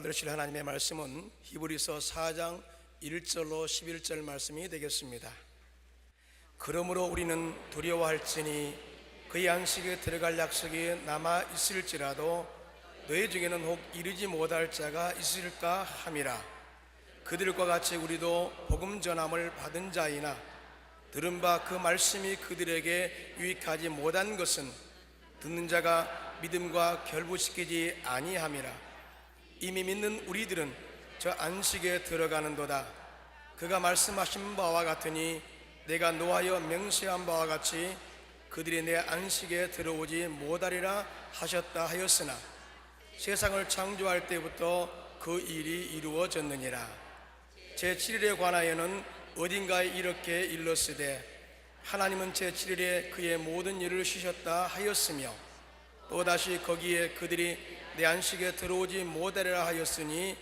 우리가 들으실 하나님의 말씀은 히브리서 4장 1절로 11절 말씀이 되겠습니다. 그러므로 우리는 두려워할지니 그의 안식에 들어갈 약속이 남아 있을지라도 너희 중에는 혹 이르지 못할 자가 있을까 함이라. 그들과 같이 우리도 복음 전함을 받은 자이나 들은 바 그 말씀이 그들에게 유익하지 못한 것은 듣는 자가 믿음과 결부시키지 아니함이라. 이미 믿는 우리들은 저 안식에 들어가는도다. 그가 말씀하신 바와 같으니 내가 노하여 맹세한 바와 같이 그들이 내 안식에 들어오지 못하리라 하셨다 하였으나 세상을 창조할 때부터 그 일이 이루어졌느니라. 제7일에 관하여는 어딘가에 이렇게 일렀으되 하나님은 제7일에 그의 모든 일을 쉬셨다 하였으며 또다시 거기에 그들이 내 안식에 들어오지 못하리라 하였으니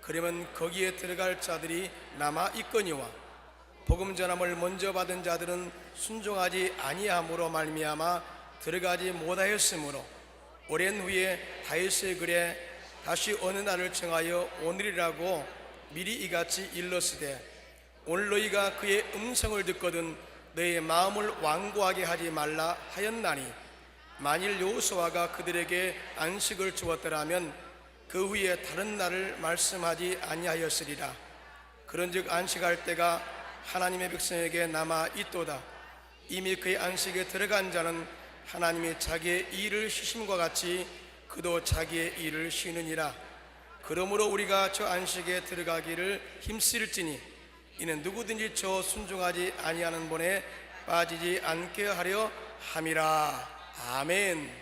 그러면 거기에 들어갈 자들이 남아 있거니와 복음 전함을 먼저 받은 자들은 순종하지 아니함으로 말미암아 들어가지 못하였으므로 오랜 후에 다윗의 글에 다시 어느 날을 정하여 오늘이라고 미리 이같이 일렀으되 오늘 너희가 그의 음성을 듣거든 너희의 마음을 완고하게 하지 말라 하였나니 만일 여호수아가 그들에게 안식을 주었더라면 그 후에 다른 날을 말씀하지 아니하였으리라. 그런즉 안식할 때가 하나님의 백성에게 남아 있도다. 이미 그의 안식에 들어간 자는 하나님이 자기의 일을 쉬심과 같이 그도 자기의 일을 쉬느니라. 그러므로 우리가 저 안식에 들어가기를 힘쓸지니 이는 누구든지 저 순종하지 아니하는 본에 빠지지 않게 하려 함이라. 아멘.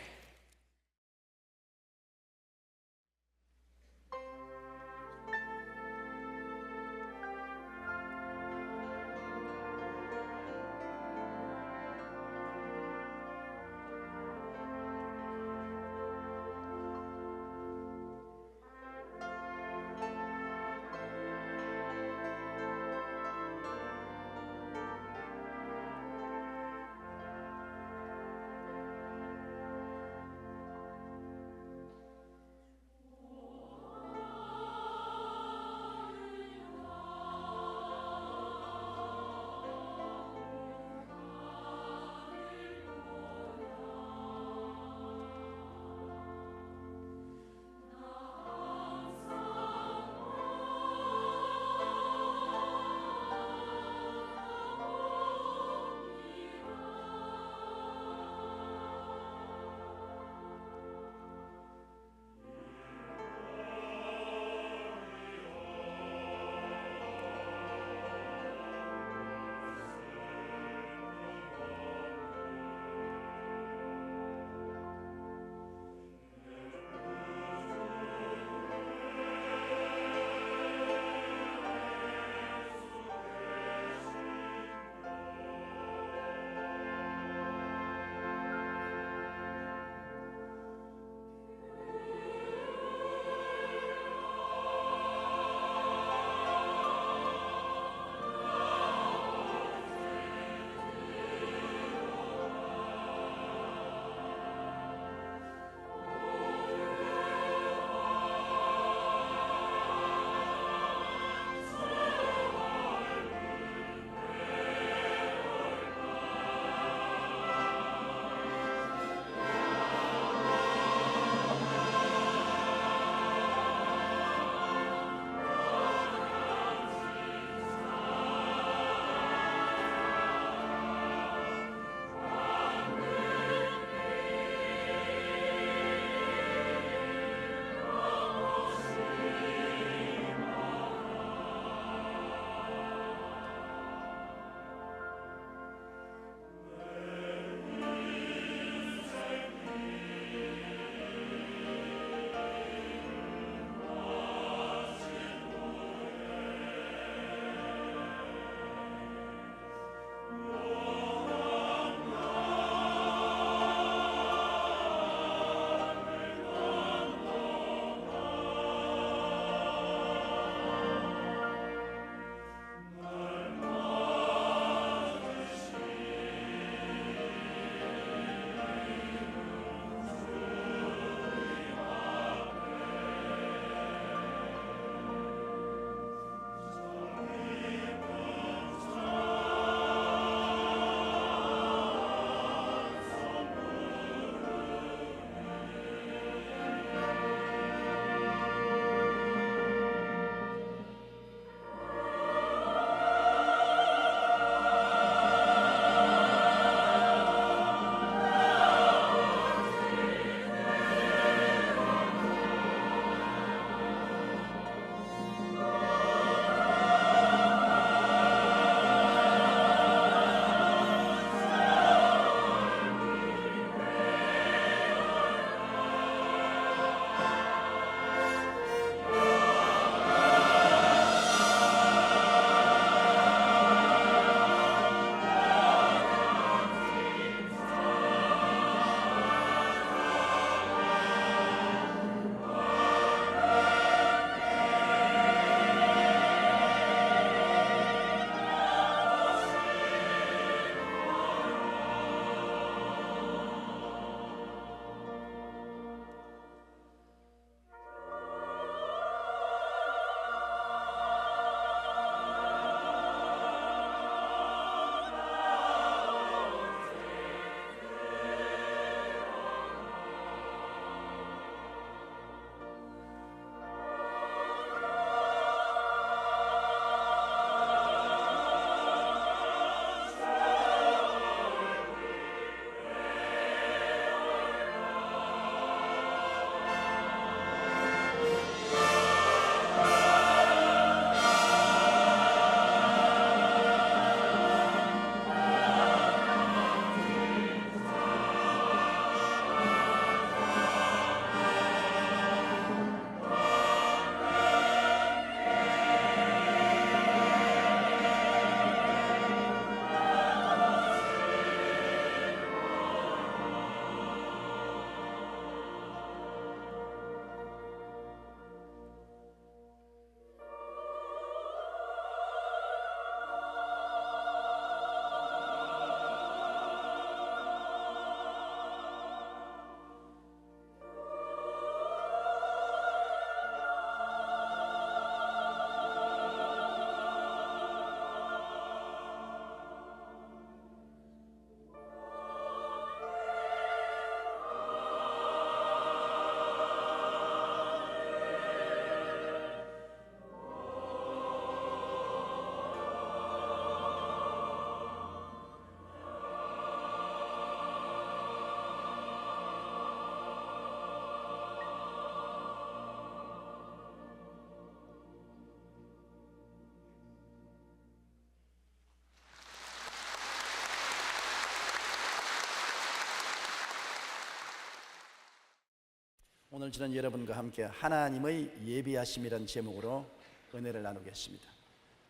오늘 저는 여러분과 함께 하나님의 예비하심이라는 제목으로 은혜를 나누겠습니다.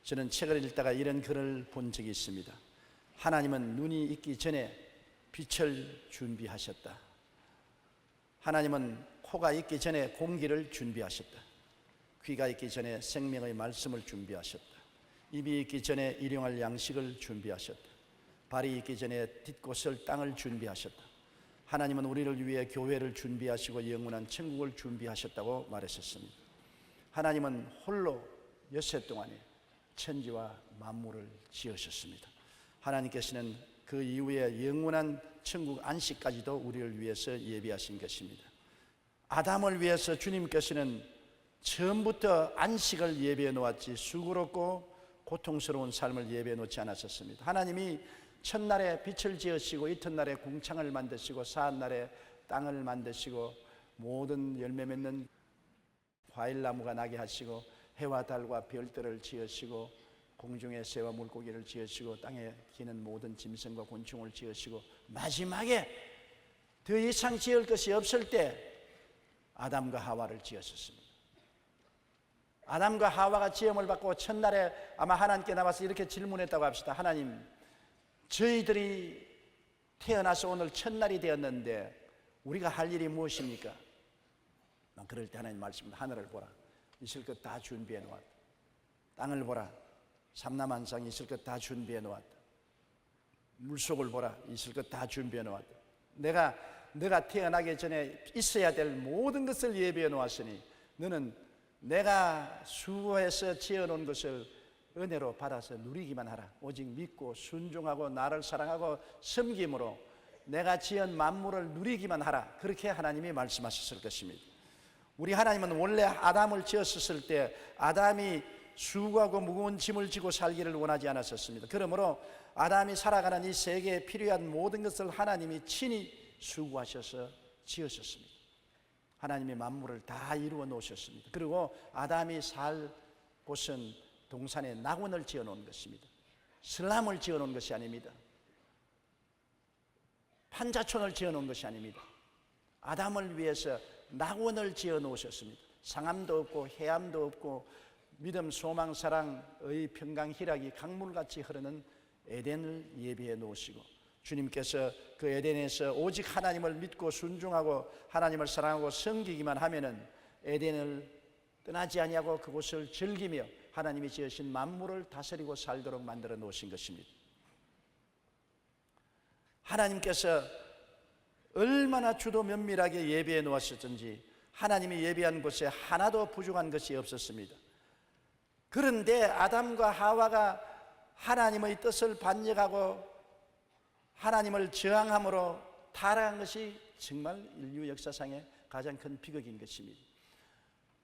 저는 책을 읽다가 이런 글을 본 적이 있습니다. 하나님은 눈이 있기 전에 빛을 준비하셨다. 하나님은 코가 있기 전에 공기를 준비하셨다. 귀가 있기 전에 생명의 말씀을 준비하셨다. 입이 있기 전에 일용할 양식을 준비하셨다. 발이 있기 전에 딛고설 땅을 준비하셨다. 하나님은 우리를 위해 교회를 준비하시고 영원한 천국을 준비하셨다고 말했었습니다. 하나님은 홀로 엿새 동안에 천지와 만물을 지으셨습니다. 하나님께서는 그 이후에 영원한 천국 안식까지도 우리를 위해서 예비하신 것입니다. 아담을 위해서 주님께서는 처음부터 안식을 예비해 놓았지 수고롭고 고통스러운 삶을 예비해 놓지 않았었습니다. 하나님이 첫날에 빛을 지으시고 이튿날에 궁창을 만드시고 사흘날에 땅을 만드시고 모든 열매 맺는 과일나무가 나게 하시고 해와 달과 별들을 지으시고 공중의 새와 물고기를 지으시고 땅에 기는 모든 짐승과 곤충을 지으시고 마지막에 더 이상 지을 것이 없을 때 아담과 하와를 지으셨습니다. 아담과 하와가 지음을 받고 첫날에 아마 하나님께 나와서 이렇게 질문했다고 합시다. 하나님, 저희들이 태어나서 오늘 첫날이 되었는데 우리가 할 일이 무엇입니까? 그럴 때 하나님 말씀입니다. 하늘을 보라, 있을 것 다 준비해 놓았다. 땅을 보라, 삼라만상 있을 것 다 준비해 놓았다. 물속을 보라, 있을 것 다 준비해 놓았다. 내가 태어나기 전에 있어야 될 모든 것을 예비해 놓았으니 너는 내가 수고해서 지어놓은 것을 은혜로 받아서 누리기만 하라. 오직 믿고 순종하고 나를 사랑하고 섬김으로 내가 지은 만물을 누리기만 하라. 그렇게 하나님이 말씀하셨을 것입니다. 우리 하나님은 원래 아담을 지었을 때 아담이 수고하고 무거운 짐을 지고 살기를 원하지 않았었습니다. 그러므로 아담이 살아가는 이 세계에 필요한 모든 것을 하나님이 친히 수고하셔서 지으셨습니다. 하나님이 만물을 다 이루어 놓으셨습니다. 그리고 아담이 살 곳은 동산에 낙원을 지어 놓은 것입니다. 슬람을 지어 놓은 것이 아닙니다. 판자촌을 지어 놓은 것이 아닙니다. 아담을 위해서 낙원을 지어 놓으셨습니다. 상함도 없고 해암도 없고 믿음, 소망, 사랑의 평강, 희락이 강물같이 흐르는 에덴을 예비해 놓으시고 주님께서 그 에덴에서 오직 하나님을 믿고 순종하고 하나님을 사랑하고 섬기기만 하면은 에덴을 떠나지 아니하고 그곳을 즐기며 하나님이 지으신 만물을 다스리고 살도록 만들어 놓으신 것입니다. 하나님께서 얼마나 주도 면밀하게 예비해 놓았었던지 하나님이 예비한 곳에 하나도 부족한 것이 없었습니다. 그런데 아담과 하와가 하나님의 뜻을 반역하고 하나님을 저항함으로 타락한 것이 정말 인류 역사상의 가장 큰 비극인 것입니다.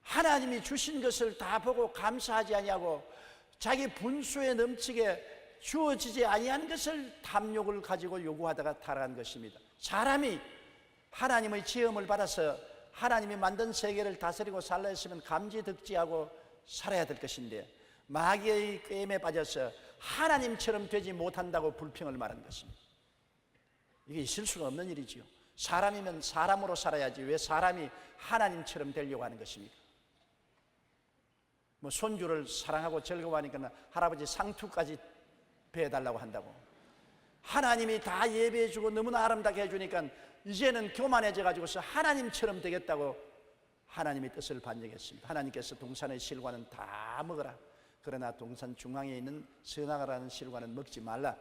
하나님이 주신 것을 다 보고 감사하지 아니하고 자기 분수에 넘치게 주어지지 아니한 것을 탐욕을 가지고 요구하다가 타락한 것입니다. 사람이 하나님의 지음을 받아서 하나님이 만든 세계를 다스리고 살라 했으면 감지덕지하고 살아야 될 것인데 마귀의 게임에 빠져서 하나님처럼 되지 못한다고 불평을 말한 것입니다. 이게 있을 수가 없는 일이지요. 사람이면 사람으로 살아야지 왜 사람이 하나님처럼 되려고 하는 것입니까? 손주를 사랑하고 즐거워하니까 할아버지 상투까지 배달라고 한다고. 하나님이 다 예배해주고 너무나 아름답게 해주니까 이제는 교만해져 가지고서 하나님처럼 되겠다고 하나님의 뜻을 반역했습니다. 하나님께서 동산의 실과는 다 먹어라. 그러나 동산 중앙에 있는 선악과라는 실과는 먹지 말라.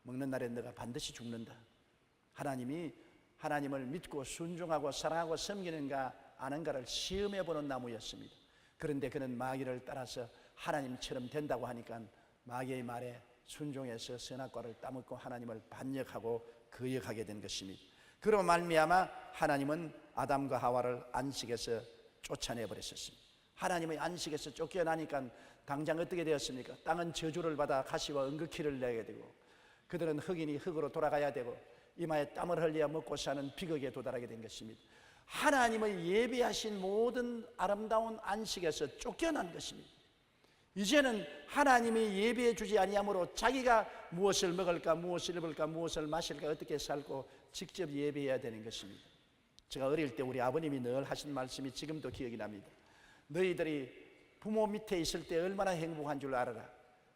먹는 날에 너가 반드시 죽는다. 하나님이 하나님을 믿고 순종하고 사랑하고 섬기는가 아는가를 시험해보는 나무였습니다. 그런데 그는 마귀를 따라서 하나님처럼 된다고 하니까 마귀의 말에 순종해서 선악과를 따먹고 하나님을 반역하고 거역하게 된 것입니다. 그로 말미암아 하나님은 아담과 하와를 안식에서 쫓아내버렸습니다. 하나님의 안식에서 쫓겨나니까 당장 어떻게 되었습니까? 땅은 저주를 받아 가시와 응급기를 내게 되고 그들은 흑인이 흑으로 돌아가야 되고 이마에 땀을 흘려 먹고 사는 비극에 도달하게 된 것입니다. 하나님의 예비하신 모든 아름다운 안식에서 쫓겨난 것입니다. 이제는 하나님이 예비해 주지 아니하므로 자기가 무엇을 먹을까, 무엇을 입을까, 무엇을 마실까, 어떻게 살고 직접 예비해야 되는 것입니다. 제가 어릴 때 우리 아버님이 늘 하신 말씀이 지금도 기억이 납니다. 너희들이 부모 밑에 있을 때 얼마나 행복한 줄 알아라.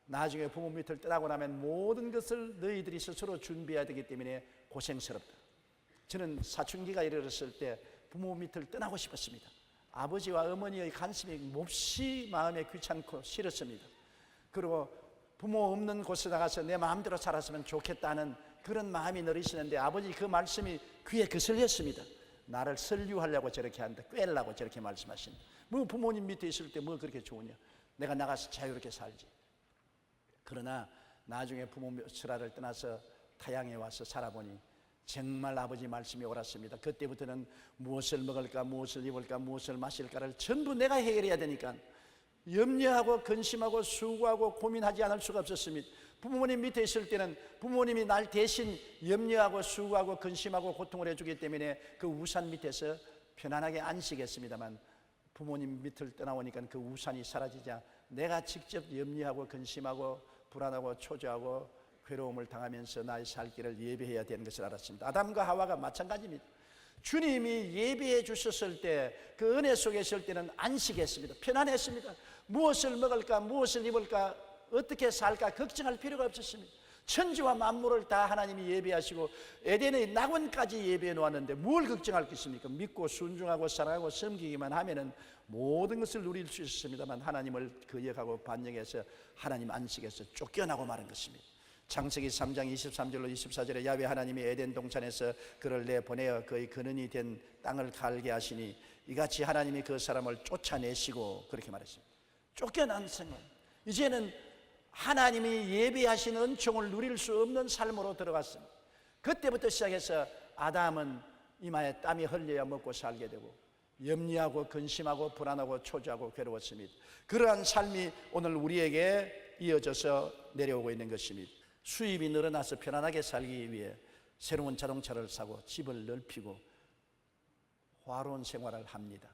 나중에 부모 밑을 떠나고 나면 모든 것을 너희들이 스스로 준비해야 되기 때문에 고생스럽다. 저는 사춘기가 이르렀을 때 부모 밑을 떠나고 싶었습니다. 아버지와 어머니의 간섭이 몹시 마음에 귀찮고 싫었습니다. 그리고 부모 없는 곳에 나가서 내 마음대로 살았으면 좋겠다는 그런 마음이 늘 있었는데 아버지 그 말씀이 귀에 거슬렸습니다. 나를 설유하려고 저렇게 한다, 꿰려고 저렇게 말씀하신다. 뭐 부모님 밑에 있을 때 뭐 그렇게 좋으냐, 내가 나가서 자유롭게 살지. 그러나 나중에 부모 슬하를 떠나서 타향에 와서 살아보니 정말 아버지 말씀이 옳았습니다. 그때부터는 무엇을 먹을까, 무엇을 입을까, 무엇을 마실까를 전부 내가 해결해야 되니까 염려하고 근심하고 수고하고 고민하지 않을 수가 없었습니다. 부모님 밑에 있을 때는 부모님이 날 대신 염려하고 수고하고 근심하고 고통을 해주기 때문에 그 우산 밑에서 편안하게 안식했습니다만 부모님 밑을 떠나오니까 그 우산이 사라지자 내가 직접 염려하고 근심하고 불안하고 초조하고 괴로움을 당하면서 나의 살 길을 예배해야 되는 것을 알았습니다. 아담과 하와가 마찬가지입니다. 주님이 예배해 주셨을 때 그 은혜 속에 있을 때는 안식했습니다. 편안했습니다. 무엇을 먹을까, 무엇을 입을까, 어떻게 살까 걱정할 필요가 없었습니다. 천지와 만물을 다 하나님이 예배하시고 에덴의 낙원까지 예배해 놓았는데 뭘 걱정할 것입니까? 믿고 순종하고 사랑하고 섬기기만 하면은 모든 것을 누릴 수 있었습니다만 하나님을 거역하고 반역해서 하나님 안식에서 쫓겨나고 마는 것입니다. 창세기 3장 23절로 24절에 야훼 하나님이 에덴 동산에서 그를 내보내어 그의 근원이 된 땅을 갈게 하시니 이같이 하나님이 그 사람을 쫓아내시고 그렇게 말했습니다. 쫓겨난 생활, 이제는 하나님이 예배하신 은총을 누릴 수 없는 삶으로 들어갔습니다. 그때부터 시작해서 아담은 이마에 땀이 흘려야 먹고 살게 되고 염려하고 근심하고 불안하고 초조하고 괴로웠습니다. 그러한 삶이 오늘 우리에게 이어져서 내려오고 있는 것입니다. 수입이 늘어나서 편안하게 살기 위해 새로운 자동차를 사고 집을 넓히고 화로운 생활을 합니다.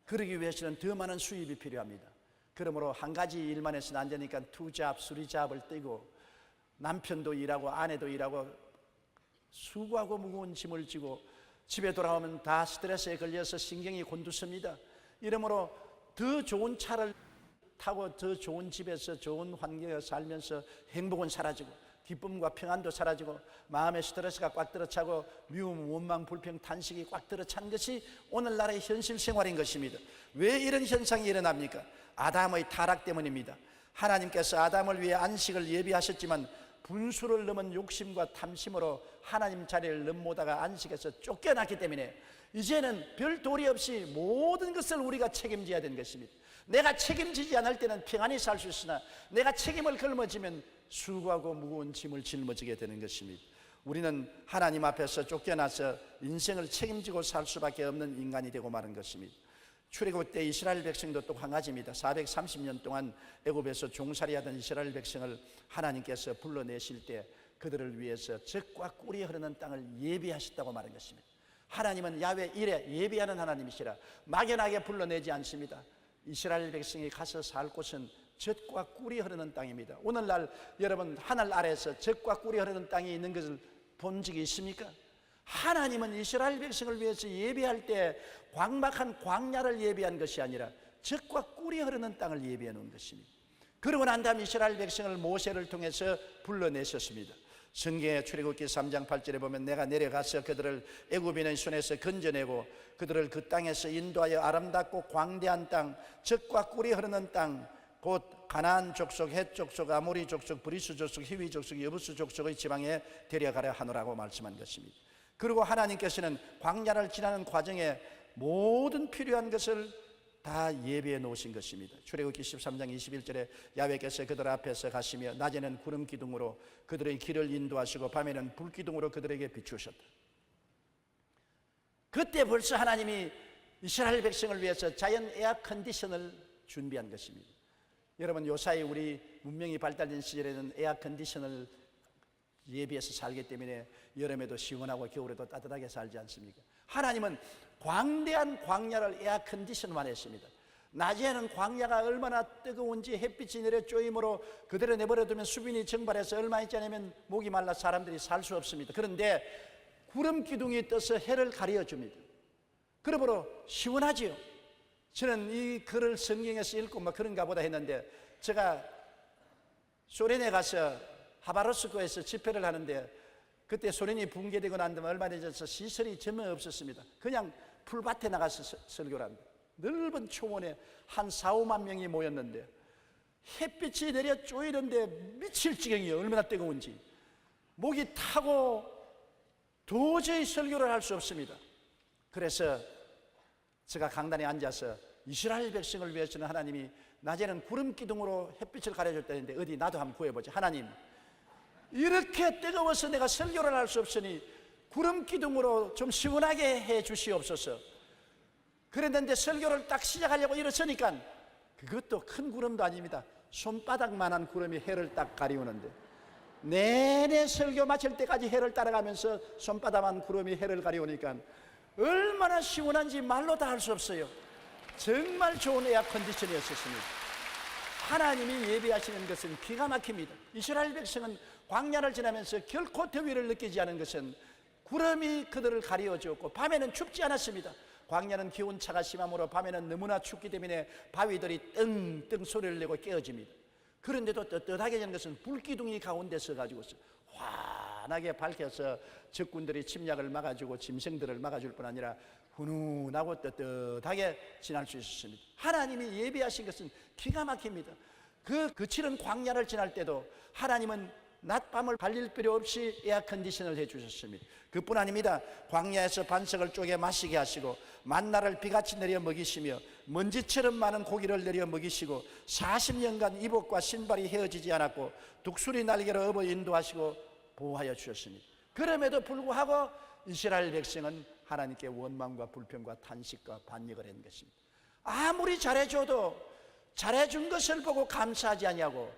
그러기 위해서는 더 많은 수입이 필요합니다. 그러므로 한 가지 일만 해서는 안 되니까 투잡, 쓰리잡을 떼고 남편도 일하고 아내도 일하고 수고하고 무거운 짐을 지고 집에 돌아오면 다 스트레스에 걸려서 신경이 곤두섭니다. 이러므로 더 좋은 차를 타고 더 좋은 집에서 좋은 환경에 살면서 행복은 사라지고 기쁨과 평안도 사라지고 마음의 스트레스가 꽉 들어차고 미움, 원망, 불평, 탄식이 꽉 들어찬 것이 오늘날의 현실 생활인 것입니다. 왜 이런 현상이 일어납니까? 아담의 타락 때문입니다. 하나님께서 아담을 위해 안식을 예비하셨지만 분수를 넘은 욕심과 탐심으로 하나님 자리를 넘보다가 안식에서 쫓겨났기 때문에 이제는 별 도리 없이 모든 것을 우리가 책임져야 되는 것입니다. 내가 책임지지 않을 때는 평안히 살 수 있으나 내가 책임을 걸머지면 수고하고 무거운 짐을 짊어지게 되는 것입니다. 우리는 하나님 앞에서 쫓겨나서 인생을 책임지고 살 수밖에 없는 인간이 되고 마는 것입니다. 출애굽 때 이스라엘 백성도 또 한 가지입니다. 430년 동안 애굽에서 종살이하던 이스라엘 백성을 하나님께서 불러내실 때 그들을 위해서 젖과 꿀이 흐르는 땅을 예비하셨다고 말한 것입니다. 하나님은 야훼 이레 예비하는 하나님이시라 막연하게 불러내지 않습니다. 이스라엘 백성이 가서 살 곳은 젖과 꿀이 흐르는 땅입니다. 오늘날 여러분 하늘 아래에서 젖과 꿀이 흐르는 땅이 있는 것을 본 적이 있습니까? 하나님은 이스라엘 백성을 위해서 예비할 때 광박한 광야를 예비한 것이 아니라 젖과 꿀이 흐르는 땅을 예비해 놓은 것입니다. 그러고 난 다음 이스라엘 백성을 모세를 통해서 불러내셨습니다. 성경의 출애굽기 3장 8절에 보면 내가 내려가서 그들을 애굽인의 손에서 건져내고 그들을 그 땅에서 인도하여 아름답고 광대한 땅, 젖과 꿀이 흐르는 땅, 곧 가나안 족속, 헷 족속, 아모리 족속, 브리스 족속, 히위 족속, 여부스 족속의 지방에 데려가려 하노라고 말씀한 것입니다. 그리고 하나님께서는 광야를 지나는 과정에 모든 필요한 것을 다 예비해 놓으신 것입니다. 출애굽기 13장 21절에 야훼께서 그들 앞에서 가시며 낮에는 구름 기둥으로 그들의 길을 인도하시고 밤에는 불 기둥으로 그들에게 비추셨다. 그때 벌써 하나님이 이스라엘 백성을 위해서 자연 에어 컨디션을 준비한 것입니다. 여러분 요사이 우리 문명이 발달된 시절에는 에어 컨디션을 예비해서 살기 때문에 여름에도 시원하고 겨울에도 따뜻하게 살지 않습니까? 하나님은 광대한 광야를 에어 컨디션만 했습니다. 낮에는 광야가 얼마나 뜨거운지 햇빛이 내려 쪼임으로 그대로 내버려두면 수분이 증발해서 얼마 있지 않으면 목이 말라 사람들이 살 수 없습니다. 그런데 구름 기둥이 떠서 해를 가려줍니다. 그러므로 시원하지요. 저는 이 글을 성경에서 읽고 막 그런가 보다 했는데, 제가 소련에 가서 하바롭스크에서 집회를 하는데, 그때 소련이 붕괴되고 난 다음에 얼마 되어서 시설이 전혀 없었습니다. 그냥 풀밭에 나가서 설교를 합니다. 넓은 초원에 한 4, 5만 명이 모였는데 햇빛이 내려 쪼이는데 미칠 지경이에요. 얼마나 뜨거운지. 목이 타고 도저히 설교를 할 수 없습니다. 그래서 제가 강단에 앉아서 이스라엘 백성을 위해서는 하나님이 낮에는 구름 기둥으로 햇빛을 가려줬다는데 어디 나도 한번 구해보자. 하나님, 이렇게 뜨거워서 내가 설교를 할 수 없으니 구름 기둥으로 좀 시원하게 해 주시옵소서. 그랬는데 설교를 딱 시작하려고 일어서니까 그것도 큰 구름도 아닙니다. 손바닥만한 구름이 해를 딱 가리우는데, 내내 설교 마칠 때까지 해를 따라가면서 손바닥만 구름이 해를 가리우니까 얼마나 시원한지 말로 다 할 수 없어요. 정말 좋은 에어컨디션이었습니다. 하나님이 예비하시는 것은 기가 막힙니다. 이스라엘 백성은 광야를 지나면서 결코 더위를 느끼지 않은 것은 구름이 그들을 가리워주었고 밤에는 춥지 않았습니다. 광야는 기온차가 심하므로 밤에는 너무나 춥기 때문에 바위들이 뜬뜬 소리를 내고 깨어집니다. 그런데도 떳떳하게 되는 것은 불기둥이 가운데 서가지고서 환하게 밝혀서 적군들이 침략을 막아주고 짐승들을 막아줄 뿐 아니라 훈훈하고 떳떳하게 지날 수 있었습니다. 하나님이 예비하신 것은 기가 막힙니다. 그 거칠은 광야를 지날 때도 하나님은 낮밤을 발릴 필요 없이 에어컨디션을 해주셨습니다. 그뿐 아닙니다. 광야에서 반석을 쪼개 마시게 하시고 만나를 비같이 내려 먹이시며 먼지처럼 많은 고기를 내려 먹이시고 40년간 이복과 신발이 헤어지지 않았고 독수리 날개로 업어 인도하시고 보호하여 주셨습니다. 그럼에도 불구하고 이스라엘 백성은 하나님께 원망과 불평과 탄식과 반역을 한 것입니다. 아무리 잘해줘도 잘해준 것을 보고 감사하지 아니하고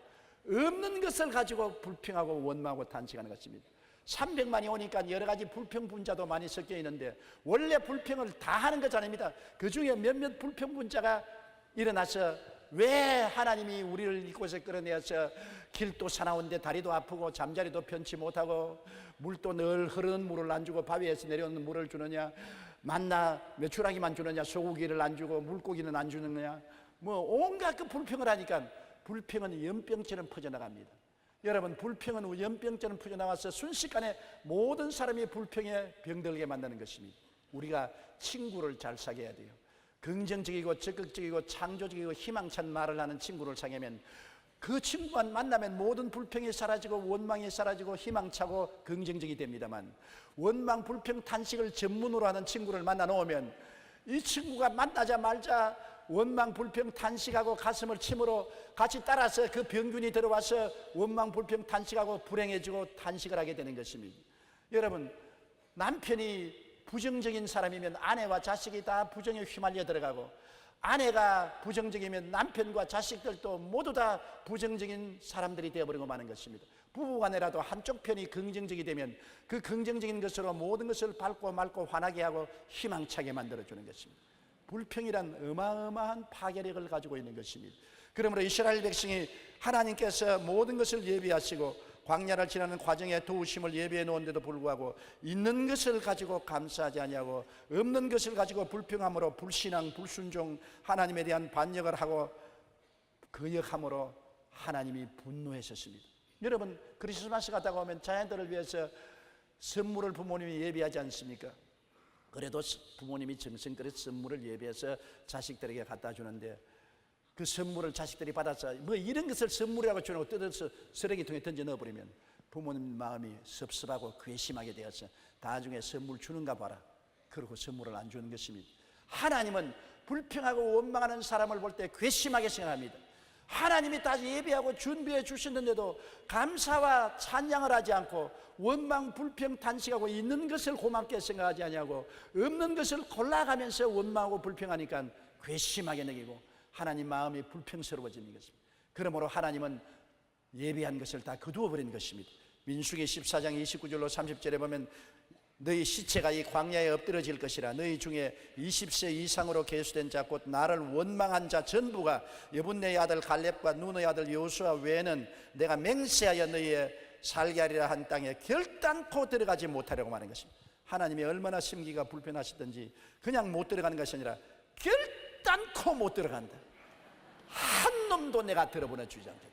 없는 것을 가지고 불평하고 원망하고 탄식하는 것입니다. 300만이 오니까 여러 가지 불평 분자도 많이 섞여 있는데 원래 불평을 다 하는 것 아닙니다. 그 중에 몇몇 불평 분자가 일어나서 왜 하나님이 우리를 이곳에 끌어내어서 길도 사나운데 다리도 아프고 잠자리도 편치 못하고 물도 늘 흐르는 물을 안 주고 바위에서 내려오는 물을 주느냐, 만나 메추라기만 주느냐, 소고기를 안 주고 물고기는 안 주느냐, 뭐 온갖 그 불평을 하니까 불평은 연병처럼 퍼져나갑니다. 여러분, 불평은 연병처럼 퍼져나와서 순식간에 모든 사람이 불평에 병들게 만드는 것입니다. 우리가 친구를 잘 사귀어야 돼요. 긍정적이고 적극적이고 창조적이고 희망찬 말을 하는 친구를 사귀면 그 친구와 만나면 모든 불평이 사라지고 원망이 사라지고 희망차고 긍정적이 됩니다만, 원망, 불평, 탄식을 전문으로 하는 친구를 만나 놓으면 이 친구가 만나자마자 원망, 불평, 탄식하고 가슴을 침으로 같이 따라서 그 병균이 들어와서 원망, 불평, 탄식하고 불행해지고 탄식을 하게 되는 것입니다. 여러분, 남편이 부정적인 사람이면 아내와 자식이 다 부정에 휘말려 들어가고, 아내가 부정적이면 남편과 자식들도 모두 다 부정적인 사람들이 되어버리고 마는 것입니다. 부부간에라도 한쪽 편이 긍정적이 되면 그 긍정적인 것으로 모든 것을 밝고 맑고 환하게 하고 희망차게 만들어주는 것입니다. 불평이란 어마어마한 파괴력을 가지고 있는 것입니다. 그러므로 이스라엘 백성이 하나님께서 모든 것을 예비하시고 광야를 지나는 과정에 도우심을 예비해 놓은데도 불구하고 있는 것을 가지고 감사하지 아니하고 없는 것을 가지고 불평함으로 불신앙, 불순종, 하나님에 대한 반역을 하고 거역함으로 하나님이 분노하셨습니다. 여러분, 크리스마스 갔다가 오면 자녀들을 위해서 선물을 부모님이 예비하지 않습니까? 그래도 부모님이 정성들의 선물을 예비해서 자식들에게 갖다 주는데 그 선물을 자식들이 받아서 뭐 이런 것을 선물이라고 주는 거 뜯어서 쓰레기통에 던져 넣어버리면 부모님 마음이 섭섭하고 괘씸하게 되어서 나중에 선물 주는가 봐라, 그러고 선물을 안 주는 것입니다. 하나님은 불평하고 원망하는 사람을 볼 때 괘씸하게 생각합니다. 하나님이 다 예비하고 준비해 주셨는데도 감사와 찬양을 하지 않고 원망, 불평, 탄식하고 있는 것을 고맙게 생각하지 아니하고 없는 것을 골라가면서 원망하고 불평하니까 괘씸하게 느끼고 하나님 마음이 불평스러워지는 것입니다. 그러므로 하나님은 예비한 것을 다 거두어버린 것입니다. 민수기 14장 29절로 30절에 보면 너희 시체가 이 광야에 엎드러질 것이라. 너희 중에 20세 이상으로 계수된 자 곧 나를 원망한 자 전부가 여분네의 아들 갈렙과 눈의 아들 여호수아 외에는 내가 맹세하여 너희의 살게 하리라 한 땅에 결단코 들어가지 못하려고 하는 것입니다. 하나님이 얼마나 심기가 불편하시든지 그냥 못 들어가는 것이 아니라 결단코 못 들어간다. 한 놈도 내가 들어보내 주지 않겠다.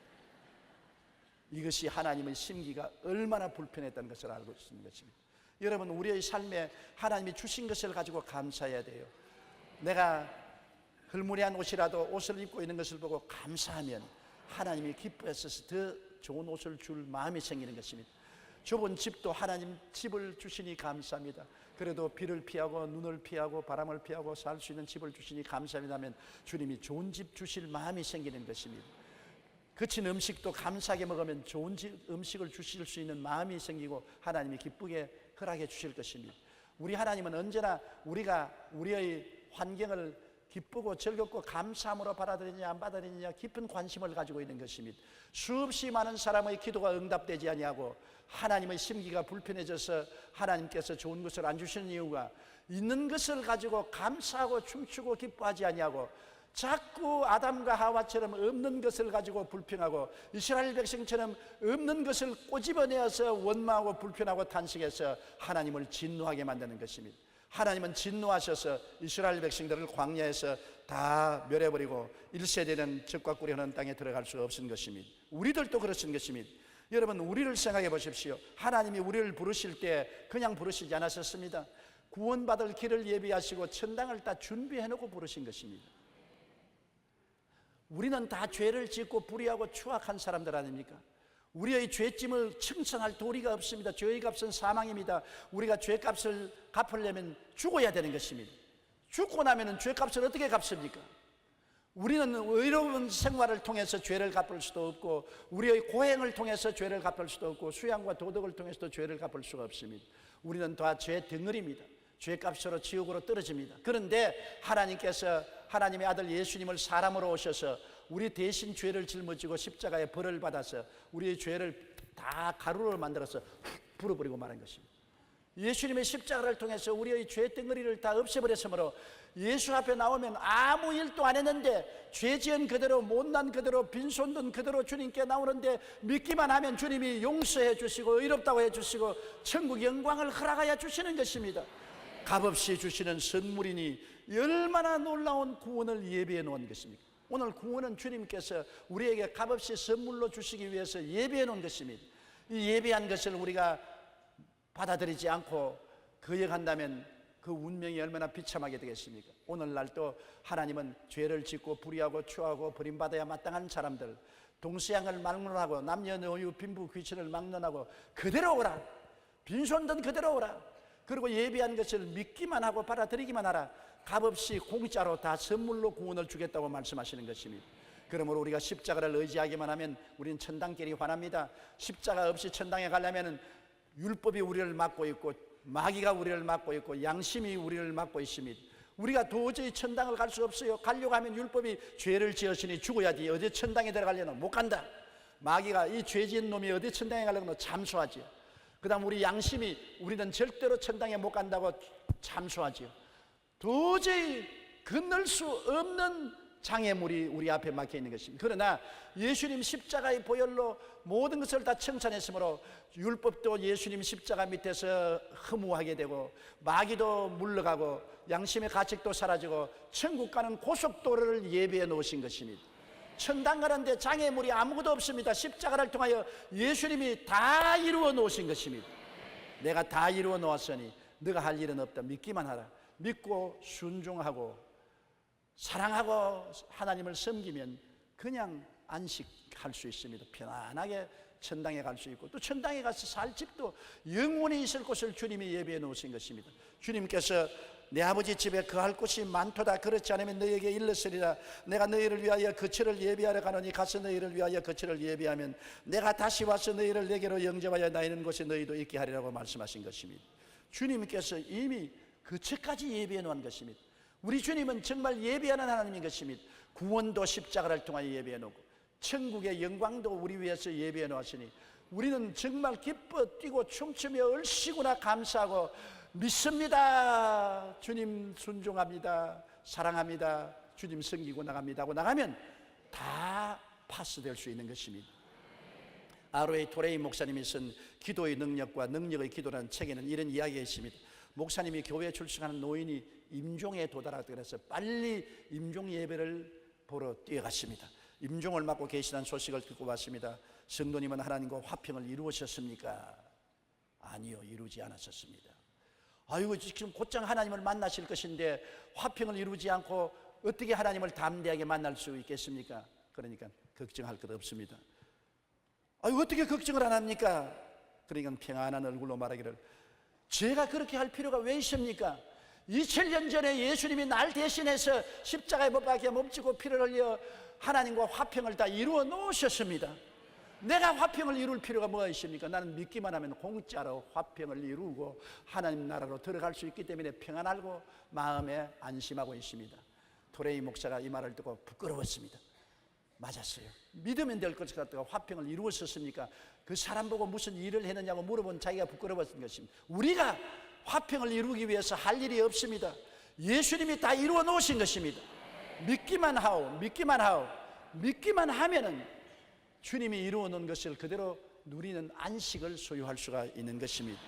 이것이 하나님의 심기가 얼마나 불편했다는 것을 알고 있는 것입니다. 여러분, 우리의 삶에 하나님이 주신 것을 가지고 감사해야 돼요. 내가 흘무리한 옷이라도 옷을 입고 있는 것을 보고 감사하면 하나님이 기뻐하셔서 더 좋은 옷을 줄 마음이 생기는 것입니다. 좁은 집도 하나님 집을 주시니 감사합니다. 그래도 비를 피하고 눈을 피하고 바람을 피하고 살 수 있는 집을 주시니 감사합니다 하면 주님이 좋은 집 주실 마음이 생기는 것입니다. 거친 음식도 감사하게 먹으면 좋은 음식을 주실 수 있는 마음이 생기고 하나님이 기쁘게 허락해 주실 것입니다. 우리 하나님은 언제나 우리가 우리의 환경을 기쁘고 즐겁고 감사함으로 받아들이느냐 안 받아들이느냐 깊은 관심을 가지고 있는 것입니다. 수없이 많은 사람의 기도가 응답되지 아니하고 하나님의 심기가 불편해져서 하나님께서 좋은 것을 안 주시는 이유가 있는 것을 가지고 감사하고 춤추고 기뻐하지 아니하고 자꾸 아담과 하와처럼 없는 것을 가지고 불평하고 이스라엘 백성처럼 없는 것을 꼬집어내어서 원망하고 불편하고 탄식해서 하나님을 진노하게 만드는 것입니다. 하나님은 진노하셔서 이스라엘 백성들을 광야에서 다 멸해버리고 1세대는 적과 꿀이 흐르는 땅에 들어갈 수 없은 것입니다. 우리들도 그렇은 것입니다. 여러분, 우리를 생각해 보십시오. 하나님이 우리를 부르실 때 그냥 부르시지 않으셨습니다. 구원받을 길을 예비하시고 천당을 다 준비해 놓고 부르신 것입니다. 우리는 다 죄를 짓고 불의하고 추악한 사람들 아닙니까? 우리의 죄짐을 청산할 도리가 없습니다. 죄의 값은 사망입니다. 우리가 죄값을 갚으려면 죽어야 되는 것입니다. 죽고 나면 죄값을 어떻게 갚습니까? 우리는 의로운 생활을 통해서 죄를 갚을 수도 없고 우리의 고행을 통해서 죄를 갚을 수도 없고 수양과 도덕을 통해서도 죄를 갚을 수가 없습니다. 우리는 다 죄 덩어리입니다. 죄값으로 지옥으로 떨어집니다. 그런데 하나님께서 하나님의 아들 예수님을 사람으로 오셔서 우리 대신 죄를 짊어지고 십자가에 벌을 받아서 우리의 죄를 다 가루로 만들어서 불어버리고 말한 것입니다. 예수님의 십자가를 통해서 우리의 죄 덩어리를 다 없애버렸으므로 예수 앞에 나오면 아무 일도 안 했는데 죄 지은 그대로 못난 그대로 빈손 든 그대로 주님께 나오는데 믿기만 하면 주님이 용서해 주시고 의롭다고 해 주시고 천국 영광을 허락하여 주시는 것입니다. 값없이 주시는 선물이니 얼마나 놀라운 구원을 예비해 놓은 것입니까? 오늘 구원은 주님께서 우리에게 값없이 선물로 주시기 위해서 예비해 놓은 것입니다. 이 예비한 것을 우리가 받아들이지 않고 거역한다면 그 운명이 얼마나 비참하게 되겠습니까? 오늘날도 하나님은 죄를 짓고 불의하고 추하고 버림받아야 마땅한 사람들, 동서양을 막론하고 남녀노유 빈부 귀천을 막론하고 그대로 오라, 빈손든 그대로 오라, 그리고 예비한 것을 믿기만 하고 받아들이기만 하라, 값없이 공짜로 다 선물로 구원을 주겠다고 말씀하시는 것입니다. 그러므로 우리가 십자가를 의지하기만 하면 우리는 천당길이 환합니다. 십자가 없이 천당에 가려면 율법이 우리를 막고 있고 마귀가 우리를 막고 있고 양심이 우리를 막고 있습니다. 우리가 도저히 천당을 갈 수 없어요. 가려고 하면 율법이 죄를 지었으니 죽어야지 어디 천당에 들어가려면 못 간다. 마귀가 이 죄 지은 놈이 어디 천당에 가려면 잠수하지요. 그 다음 우리 양심이 우리는 절대로 천당에 못 간다고 잠수하지요. 도저히 건널 수 없는 장애물이 우리 앞에 막혀 있는 것입니다. 그러나 예수님 십자가의 보혈로 모든 것을 다 청산했으므로 율법도 예수님 십자가 밑에서 허무하게 되고 마귀도 물러가고 양심의 가책도 사라지고 천국 가는 고속도로를 예비해 놓으신 것입니다. 천당 가는데 장애물이 아무것도 없습니다. 십자가를 통하여 예수님이 다 이루어 놓으신 것입니다. 내가 다 이루어 놓았으니 너가 할 일은 없다. 믿기만 하라. 믿고 순종하고 사랑하고 하나님을 섬기면 그냥 안식할 수 있습니다. 편안하게 천당에 갈 수 있고 또 천당에 가서 살 집도 영원히 있을 곳을 주님이 예비해 놓으신 것입니다. 주님께서 내 아버지 집에 거할 곳이 많도다. 그렇지 않으면 너희에게 일렀으리라. 내가 너희를 위하여 거처를 예비하러 가노니 가서 너희를 위하여 거처를 예비하면 내가 다시 와서 너희를 내게로 영접하여 나 있는 곳에 너희도 있게 하리라고 말씀하신 것입니다. 주님께서 이미 거처까지 예비해 놓은 것입니다. 우리 주님은 정말 예비하는 하나님인 것입니다. 구원도 십자가를 통하여 예비해 놓고 천국의 영광도 우리 위해서 예비해 놓았으니 우리는 정말 기뻐 뛰고 춤추며 얼씨구나 감사하고 믿습니다. 주님 순종합니다. 사랑합니다. 주님 섬기고 나갑니다 하고 나가면 다 파스될 수 있는 것입니다. 아로이 토레이 목사님이 쓴 기도의 능력과 능력의 기도라는 책에는 이런 이야기가 있습니다. 목사님이 교회에 출석하는 노인이 임종에 도달하다 그래서 빨리 임종 예배를 보러 뛰어갔습니다. 임종을 맞고 계시다는 소식을 듣고 왔습니다. 성도님은 하나님과 화평을 이루셨습니까? 아니요, 이루지 않았었습니다. 아이고, 지금 곧장 하나님을 만나실 것인데 화평을 이루지 않고 어떻게 하나님을 담대하게 만날 수 있겠습니까? 그러니까 걱정할 것 없습니다. 아이고, 어떻게 걱정을 안 합니까? 그러니까 평안한 얼굴로 말하기를, 제가 그렇게 할 필요가 왜 있습니까? 2000년 전에 예수님이 날 대신해서 십자가에 못 박혀 몸지고 피를 흘려 하나님과 화평을 다 이루어 놓으셨습니다. 내가 화평을 이룰 필요가 뭐가 있습니까? 나는 믿기만 하면 공짜로 화평을 이루고 하나님 나라로 들어갈 수 있기 때문에 평안하고 마음에 안심하고 있습니다. 토레이 목사가 이 말을 듣고 부끄러웠습니다. 맞았어요. 믿으면 될 것 같다가 화평을 이루었었습니까? 그 사람 보고 무슨 일을 했느냐고 물어본 자기가 부끄러웠던 것입니다. 우리가 화평을 이루기 위해서 할 일이 없습니다. 예수님이 다 이루어 놓으신 것입니다. 믿기만 하면은 주님이 이루어 놓은 것을 그대로 누리는 안식을 소유할 수가 있는 것입니다.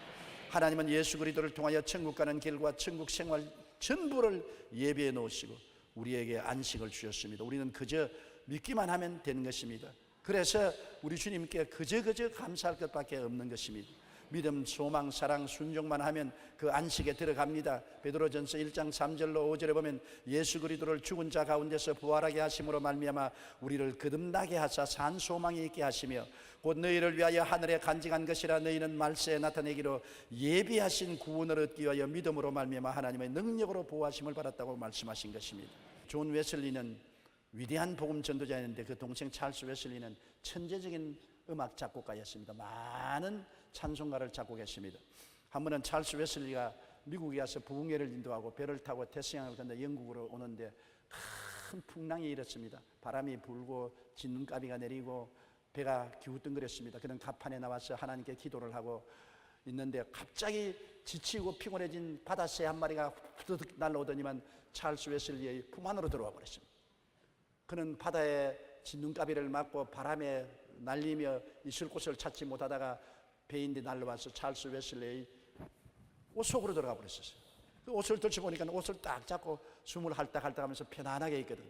하나님은 예수 그리스도를 통하여 천국 가는 길과 천국 생활 전부를 예비해 놓으시고 우리에게 안식을 주셨습니다. 우리는 그저 믿기만 하면 되는 것입니다. 그래서 우리 주님께 그저 감사할 것밖에 없는 것입니다. 믿음, 소망, 사랑, 순종만 하면 그 안식에 들어갑니다. 베드로전서 1장 3절로 5절에 보면 예수 그리스도를 죽은 자 가운데서 부활하게 하심으로 말미암아 우리를 거듭나게 하사 산 소망이 있게 하시며 곧 너희를 위하여 하늘에 간직한 것이라 너희는 말세에 나타내기로 예비하신 구원을 얻기 위하여 믿음으로 말미암아 하나님의 능력으로 보호하심을 받았다고 말씀하신 것입니다. 존 웨슬리는 위대한 복음 전도자였는데 그 동생 찰스 웨슬리는 천재적인 음악 작곡가였습니다. 많은 찬송가를 작곡했습니다. 한 번은 찰스 웨슬리가 미국에 가서 부흥회를 인도하고 배를 타고 태평양을 건너 영국으로 오는데 큰 풍랑이 일었습니다. 바람이 불고 진눈가비가 내리고 배가 기우뚱거렸습니다. 그는 갑판에 나와서 하나님께 기도를 하고 있는데 갑자기 지치고 피곤해진 바다새 한 마리가 후두둑 날아오더니만 찰스 웨슬리의 품 안으로 들어와 버렸습니다. 그는 바다에 진눈가비를 맞고 바람에 날리며 있을 곳을 찾지 못하다가 배인데 날라와서 찰스 웨슬리의 옷 속으로 들어가 버렸었어요. 그 옷을 들춰보니까 옷을 딱 잡고 숨을 할딱할딱 하면서 편안하게 있거든.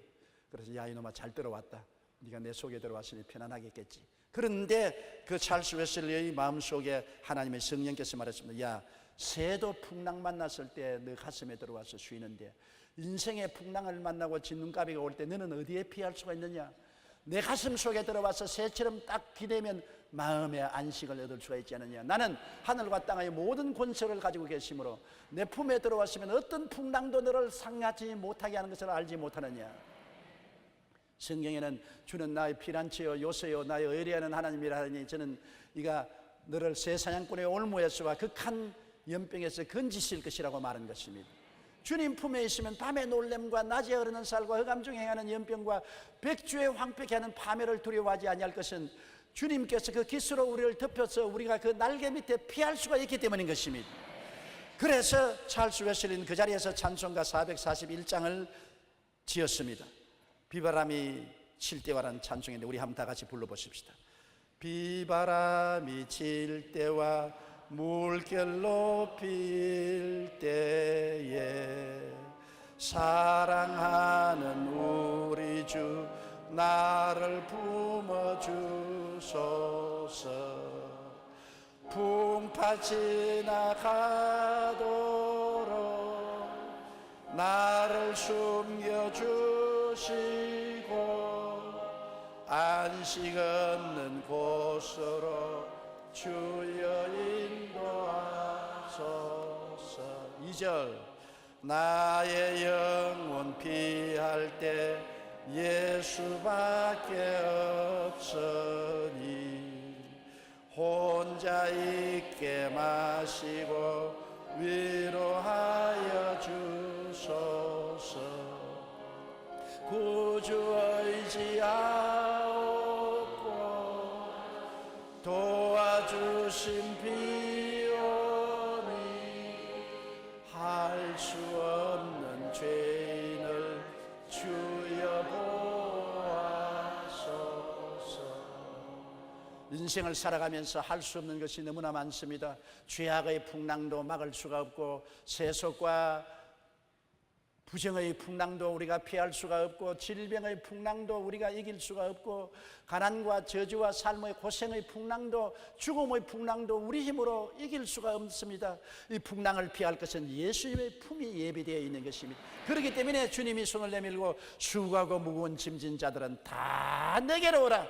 그래서 야 이놈아 잘 들어왔다. 네가 내 속에 들어왔으니 편안하게 있겠지. 그런데 그 찰스 웨슬리의 마음속에 하나님의 성령께서 말했습니다. 야, 새도 풍랑 만났을 때 너 가슴에 들어와서 쉬는데 인생의 풍랑을 만나고 진눈가비가 올 때 너는 어디에 피할 수가 있느냐? 내 가슴 속에 들어와서 새처럼 딱 기대면 마음의 안식을 얻을 수가 있지 않느냐. 나는 하늘과 땅의 모든 권세를 가지고 계시므로 내 품에 들어왔으면 어떤 풍랑도 너를 상하지 못하게 하는 것을 알지 못하느냐. 성경에는 주는 나의 피난처요 요새요 나의 의뢰하는 하나님이라 하니 저는 이가 너를 새 사냥꾼의 올무에서와 극한 연병에서 건지실 것이라고 말한 것입니다. 주님 품에 있으면 밤의 놀램과 낮에 흐르는 쌀과 흑암 중에 행하는 연병과 백주의 황폐케 하는 파멸을 두려워하지 아니할 것은 주님께서 그 깃으로 우리를 덮여서 우리가 그 날개 밑에 피할 수가 있기 때문인 것입니다. 그래서 찰스 웨슬리는 그 자리에서 찬송가 441장을 지었습니다. 비바람이 칠 때와라는 찬송인데 우리 한번 다 같이 불러보십시다. 비바람이 칠 때와 물결로 필 때에 사랑하는 우리 주 나를 품어주소서. 풍파 지나가도록 나를 숨겨주시고 안식 없는 곳으로 주여 인도하소서. 2절 나의 영혼 피할 때 예수밖에 없으니 혼자 있게 마시고 위로하여 주소서. 구주 의지하옵고 도와주신 비오니 할 수 없는 죄인을 주여 보아소서. 인생을 살아가면서 할 수 없는 것이 너무나 많습니다. 죄악의 풍랑도 막을 수가 없고, 세속과 부정의 풍랑도 우리가 피할 수가 없고, 질병의 풍랑도 우리가 이길 수가 없고, 가난과 저주와 삶의 고생의 풍랑도, 죽음의 풍랑도 우리 힘으로 이길 수가 없습니다. 이 풍랑을 피할 것은 예수님의 품이 예비되어 있는 것입니다. 그렇기 때문에 주님이 손을 내밀고 수고하고 무거운 짐진 자들은 다 내게로 오라,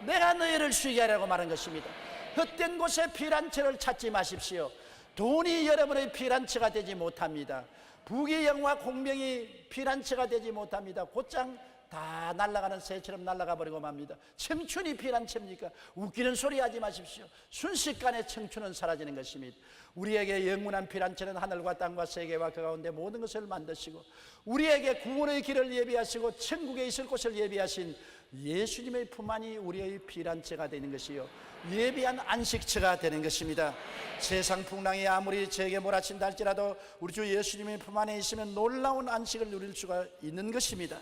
내가 너희를 쉬게 하려고 말한 것입니다. 헛된 곳에 피란처를 찾지 마십시오. 돈이 여러분의 피란처가 되지 못합니다. 부귀 영화 공명이 피란처가 되지 못합니다. 곧장 다 날아가는 새처럼 날아가 버리고 맙니다. 청춘이 피란처입니까? 웃기는 소리 하지 마십시오. 순식간에 청춘은 사라지는 것입니다. 우리에게 영원한 피란처는 하늘과 땅과 세계와 그 가운데 모든 것을 만드시고, 우리에게 구원의 길을 예비하시고 천국에 있을 곳을 예비하신 예수님의 품만이 우리의 피란처가 되는 것이요, 예비한 안식처가 되는 것입니다. 세상 풍랑이 아무리 제게 몰아친다 할지라도 우리 주 예수님의 품 안에 있으면 놀라운 안식을 누릴 수가 있는 것입니다.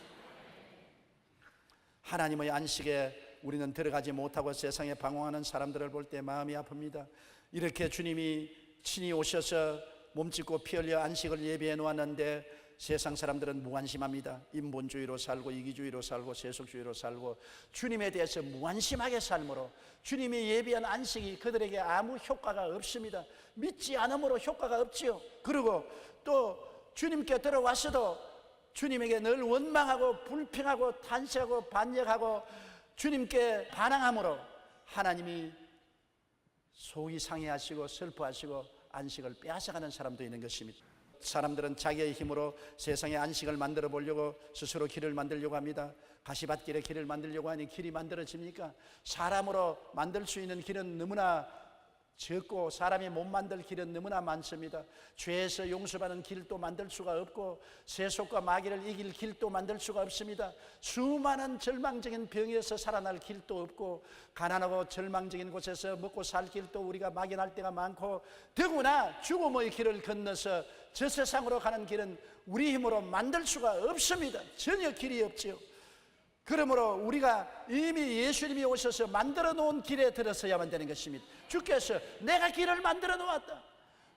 하나님의 안식에 우리는 들어가지 못하고 세상에 방황하는 사람들을 볼 때 마음이 아픕니다. 이렇게 주님이 친히 오셔서 몸짓고 피 흘려 안식을 예비해 놓았는데 세상 사람들은 무관심합니다. 인본주의로 살고 이기주의로 살고 세속주의로 살고 주님에 대해서 무관심하게 삶으로 주님이 예비한 안식이 그들에게 아무 효과가 없습니다. 믿지 않으므로 효과가 없지요. 그리고 또 주님께 들어왔어도 주님에게 늘 원망하고 불평하고 탄식하고 반역하고 주님께 반항함으로 하나님이 속이 상해하시고 슬퍼하시고 안식을 빼앗아가는 사람도 있는 것입니다. 사람들은 자기의 힘으로 세상에 안식을 만들어 보려고 스스로 길을 만들려고 합니다. 가시밭길에 길을 만들려고 하니 길이 만들어집니까? 사람으로 만들 수 있는 길은 너무나 적고 사람이 못 만들 길은 너무나 많습니다. 죄에서 용서받는 길도 만들 수가 없고 세속과 마귀를 이길 길도 만들 수가 없습니다. 수많은 절망적인 병에서 살아날 길도 없고 가난하고 절망적인 곳에서 먹고 살 길도 우리가 막연할 때가 많고 더구나 죽음의 길을 건너서 저 세상으로 가는 길은 우리 힘으로 만들 수가 없습니다. 전혀 길이 없지요. 그러므로 우리가 이미 예수님이 오셔서 만들어 놓은 길에 들어서야만 되는 것입니다. 주께서 내가 길을 만들어 놓았다.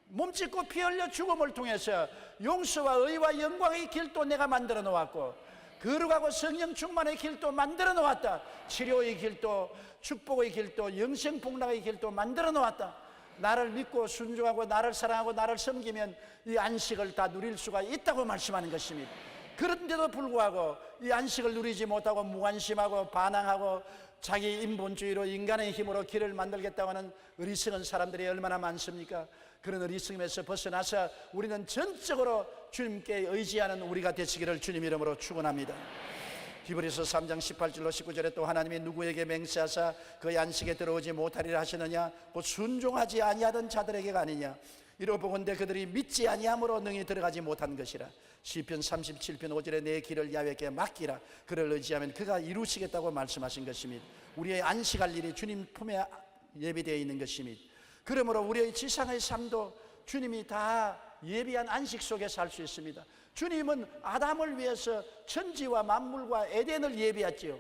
몸짓고 피 흘려 죽음을 통해서 용서와 의와 영광의 길도 내가 만들어 놓았고 거룩하고 성령 충만의 길도 만들어 놓았다. 치료의 길도 축복의 길도 영생복락의 길도 만들어 놓았다. 나를 믿고 순종하고 나를 사랑하고 나를 섬기면 이 안식을 다 누릴 수가 있다고 말씀하는 것입니다. 그런데도 불구하고 이 안식을 누리지 못하고 무관심하고 반항하고 자기 인본주의로 인간의 힘으로 길을 만들겠다고 하는 어리석은 사람들이 얼마나 많습니까? 그런 어리석음에서 벗어나서 우리는 전적으로 주님께 의지하는 우리가 되시기를 주님 이름으로 축원합니다. 히브리서 3장 18절로 19절에 또 하나님이 누구에게 맹세하사 그의 안식에 들어오지 못하리라 하시느냐 곧 순종하지 아니하던 자들에게가 아니냐 이로 보건대 그들이 믿지 아니함으로 능히 들어가지 못한 것이라. 시편 37편 5절에 내 길을 야훼께 맡기라. 그를 의지하면 그가 이루시겠다고 말씀하신 것입니다. 우리의 안식할 일이 주님 품에 예비되어 있는 것입니다. 그러므로 우리의 지상의 삶도 주님이 다 예비한 안식 속에 살 수 있습니다. 주님은 아담을 위해서 천지와 만물과 에덴을 예비했지요.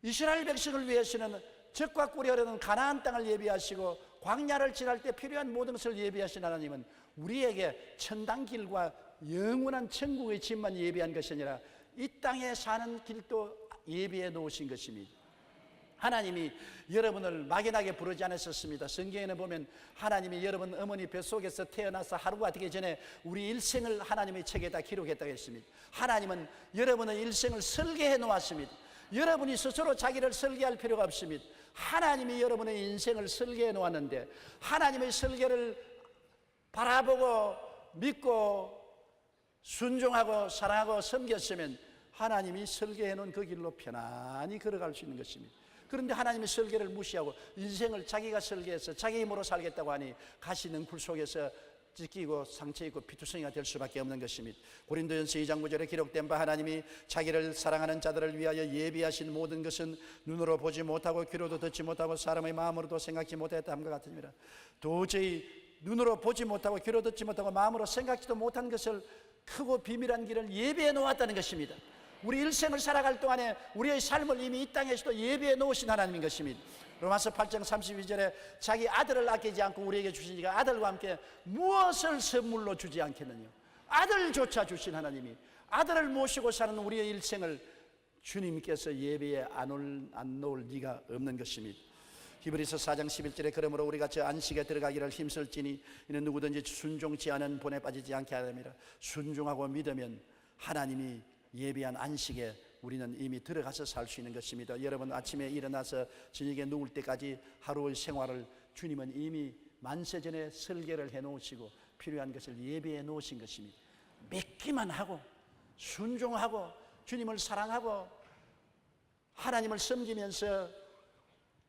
이스라엘 백성을 위해서는 젖과 꿀이 흐르는 가나안 땅을 예비하시고 광야를 지날 때 필요한 모든 것을 예비하신 하나님은 우리에게 천당길과 영원한 천국의 집만 예비한 것이 아니라 이 땅에 사는 길도 예비해 놓으신 것입니다. 하나님이 여러분을 막연하게 부르지 않으셨습니다. 성경에는 보면 하나님이 여러분 어머니 뱃속에서 태어나서 하루가 되기 전에 우리 일생을 하나님의 책에다 기록했다고 했습니다. 하나님은 여러분의 일생을 설계해 놓았습니다. 여러분이 스스로 자기를 설계할 필요가 없습니다. 하나님이 여러분의 인생을 설계해 놓았는데 하나님의 설계를 바라보고 믿고 순종하고 사랑하고 섬겼으면 하나님이 설계해 놓은 그 길로 편안히 걸어갈 수 있는 것입니다. 그런데 하나님의 설계를 무시하고 인생을 자기가 설계해서 자기 힘으로 살겠다고 하니 가시는 굴 속에서 찢기고 상처있고 피투성이가 될 수밖에 없는 것입니다. 고린도전서 2장 9절에 기록된 바 하나님이 자기를 사랑하는 자들을 위하여 예비하신 모든 것은 눈으로 보지 못하고 귀로도 듣지 못하고 사람의 마음으로도 생각지 못했다함과 같으니라. 도저히 눈으로 보지 못하고 귀로 듣지 못하고 마음으로 생각지도 못한 것을 크고 비밀한 길을 예비해 놓았다는 것입니다. 우리 일생을 살아갈 동안에 우리의 삶을 이미 이 땅에서도 예비해 놓으신 하나님인 것입니다. 로마서 8장 32절에 자기 아들을 아끼지 않고 우리에게 주시니까 아들과 함께 무엇을 선물로 주지 않겠느냐. 아들조차 주신 하나님이 아들을 모시고 사는 우리의 일생을 주님께서 예비에 안 놓을 리가 없는 것입니다. 히브리서 4장 11절에 그러므로 우리가 저 안식에 들어가기를 힘쓸지니 이는 누구든지 순종치 않은 본에 빠지지 않게 하느니라. 순종하고 믿으면 하나님이 예비한 안식에 우리는 이미 들어가서 살 수 있는 것입니다. 여러분 아침에 일어나서 저녁에 누울 때까지 하루의 생활을 주님은 이미 만세전에 설계를 해놓으시고 필요한 것을 예비해 놓으신 것입니다. 믿기만 하고 순종하고 주님을 사랑하고 하나님을 섬기면서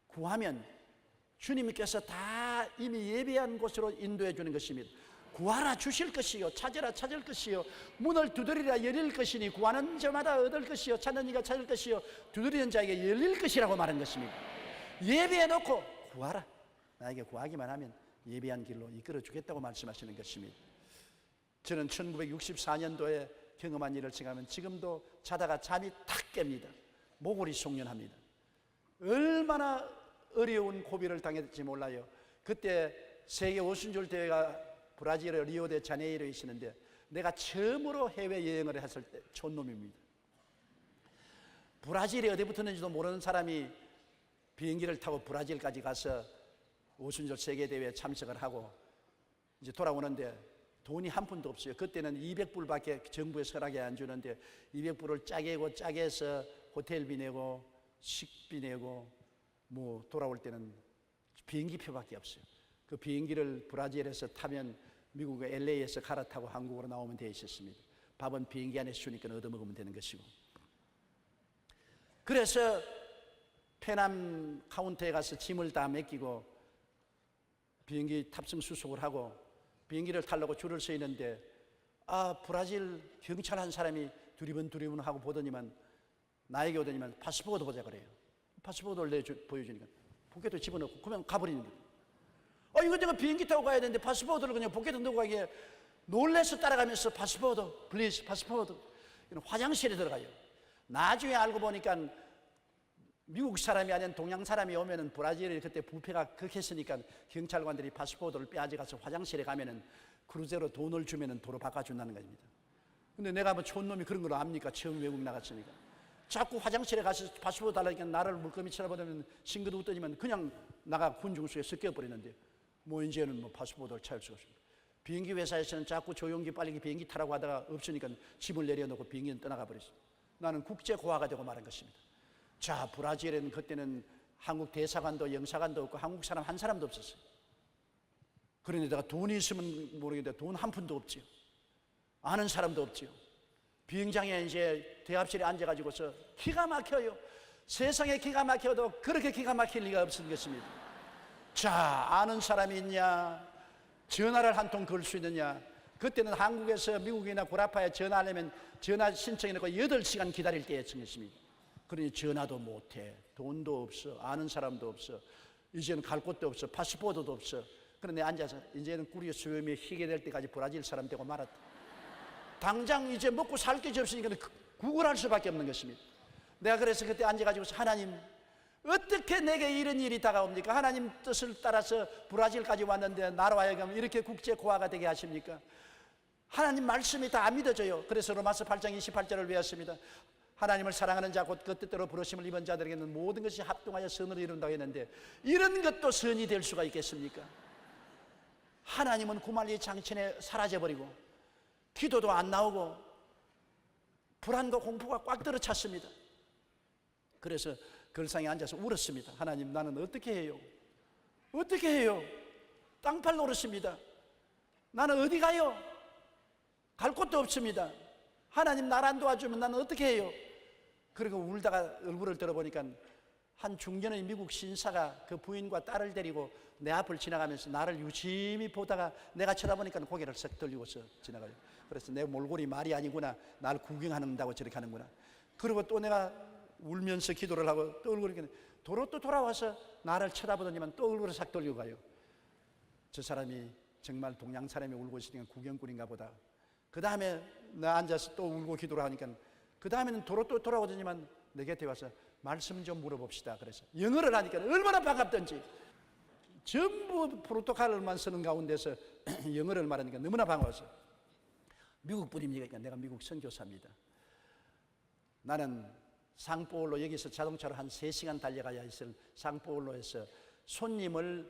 구하면 주님께서 다 이미 예비한 곳으로 인도해 주는 것입니다. 구하라 주실 것이요 찾으라 찾을 것이요 문을 두드리라 열릴 것이니 구하는 자마다 얻을 것이요 찾는 이가 찾을 것이요 두드리는 자에게 열릴 것이라고 말한 것입니다. 예비해 놓고 구하라. 나에게 구하기만 하면 예비한 길로 이끌어 주겠다고 말씀하시는 것입니다. 저는 1964년도에 경험한 일을 생각하면 지금도 자다가 잠이 탁 깹니다. 모골이 송연합니다. 얼마나 어려운 고비를 당했을지 몰라요. 그때 세계 오순절 대회가 브라질의 리오데자네이로에 있었는데 내가 처음으로 해외여행을 했을 때 촌놈입니다. 브라질이 어디 붙었는지도 모르는 사람이 비행기를 타고 브라질까지 가서 오순절 세계대회에 참석을 하고 이제 돌아오는데 돈이 한 푼도 없어요. 그때는 200불밖에 정부에서 허락이 안 주는데 200불을 짜게 해서 호텔비 내고 식비 내고 뭐 돌아올 때는 비행기표밖에 없어요. 그 비행기를 브라질에서 타면 미국의 LA에서 갈아타고 한국으로 나오면 되어 있었습니다. 밥은 비행기 안에서 주니까 얻어먹으면 되는 것이고. 그래서 페남 카운터에 가서 짐을 다 맡기고 비행기 탑승 수속을 하고 비행기를 타려고 줄을 서 있는데 브라질 경찰 한 사람이 두리번 하고 보더니만 나에게 오더니만 파스포드 보자 그래요. 파스포드를 보여주니까 포켓에 집어넣고 그냥 가버리는 거예요. 이거 내가 비행기 타고 가야 되는데 파스포드를 그냥 포켓에 넣고 가기에 놀래서 따라가면서 파스포드, 플리즈 파스포드. 화장실에 들어가요. 나중에 알고 보니까 미국 사람이 아닌 동양 사람이 오면은 브라질에 그때 부패가 극했으니까 경찰관들이 파스포드를 빼앗아가서 화장실에 가면은 크루제로 돈을 주면은 도로 바꿔준다는 겁니다. 근데 내가 뭐 촌놈이 그런 걸 압니까? 처음 외국 나갔으니까. 자꾸 화장실에 가서 파스포드 달라니까 나를 물거미 쳐다보면 싱긋 웃더니만 그냥 나가 군중수에 섞여버리는데 뭐 이제는 뭐 파스포드를 찾을 수가 없습니다. 비행기 회사에서는 자꾸 조용히 빨리 비행기 타라고 하다가 없으니까 짐을 내려놓고 비행기는 떠나가 버렸습니다. 나는 국제고아가 되고 말한 것입니다. 자, 브라질에는 그때는 한국 대사관도 영사관도 없고 한국 사람 한 사람도 없었어요. 그런데다가 돈이 있으면 모르겠는데 돈 한 푼도 없지요. 아는 사람도 없지요. 비행장에 이제 대합실에 앉아가지고서 기가 막혀요. 세상에 기가 막혀도 그렇게 기가 막힐 리가 없는 것입니다. 자, 아는 사람이 있냐? 전화를 한 통 걸 수 있느냐? 그때는 한국에서 미국이나 구라파에 전화하려면 전화 신청해놓고 8시간 기다릴 때였습니다. 그러니 전화도 못해, 돈도 없어, 아는 사람도 없어, 이제는 갈 곳도 없어, 파스포드도 없어. 그런데 앉아서 이제는 꾸리에 수염이 희게 될 때까지 브라질 사람 되고 말았다. 당장 이제 먹고 살 것이 없으니까 구걸할 수밖에 없는 것입니다. 내가 그래서 그때 앉아가지고 하나님 어떻게 내게 이런 일이 다가옵니까? 하나님 뜻을 따라서 브라질까지 왔는데 나로 하여금 이렇게 국제고아가 되게 하십니까? 하나님 말씀이 다 안 믿어져요. 그래서 로마서 8장 28절을 외웠습니다. 하나님을 사랑하는 자 곧 그 뜻대로 부르심을 입은 자들에게는 모든 것이 합동하여 선을 이룬다고 했는데 이런 것도 선이 될 수가 있겠습니까? 하나님은 구말리 장천에 사라져버리고 기도도 안 나오고 불안과 공포가 꽉 들어찼습니다. 그래서 걸상에 앉아서 울었습니다. 하나님, 나는 어떻게 해요? 어떻게 해요? 땅팔 노릇입니다. 나는 어디 가요? 갈 곳도 없습니다. 하나님, 나를 안 도와주면 나는 어떻게 해요? 그리고 울다가 얼굴을 들어보니까 한 중년의 미국 신사가 그 부인과 딸을 데리고 내 앞을 지나가면서 나를 유심히 보다가 내가 쳐다보니까 고개를 쓱 돌리고서 지나가요. 그래서 내 몰골이 말이 아니구나, 날 구경한다고 저렇게 하는구나. 그리고 또 내가 울면서 기도를 하고 또 얼굴이 도로 또 돌아와서 나를 쳐다보더니만 또 얼굴을 싹 돌리고 가요. 저 사람이 정말 동양 사람이 울고 있으니까 구경꾼인가 보다. 그 다음에 나 앉아서 또 울고 기도를 하니까 그 다음에는 또 돌아오더니만 내 곁에 와서 말씀 좀 물어봅시다. 그래서 영어를 하니까 얼마나 반갑던지 전부 포르투갈어만 쓰는 가운데서 영어를 말하니까 너무나 반가워서 미국 분입니까? 그러니까 내가 미국 선교사입니다. 나는 상파울로 여기서 자동차로 한 3시간 달려가야 있을 상파울로에서 손님을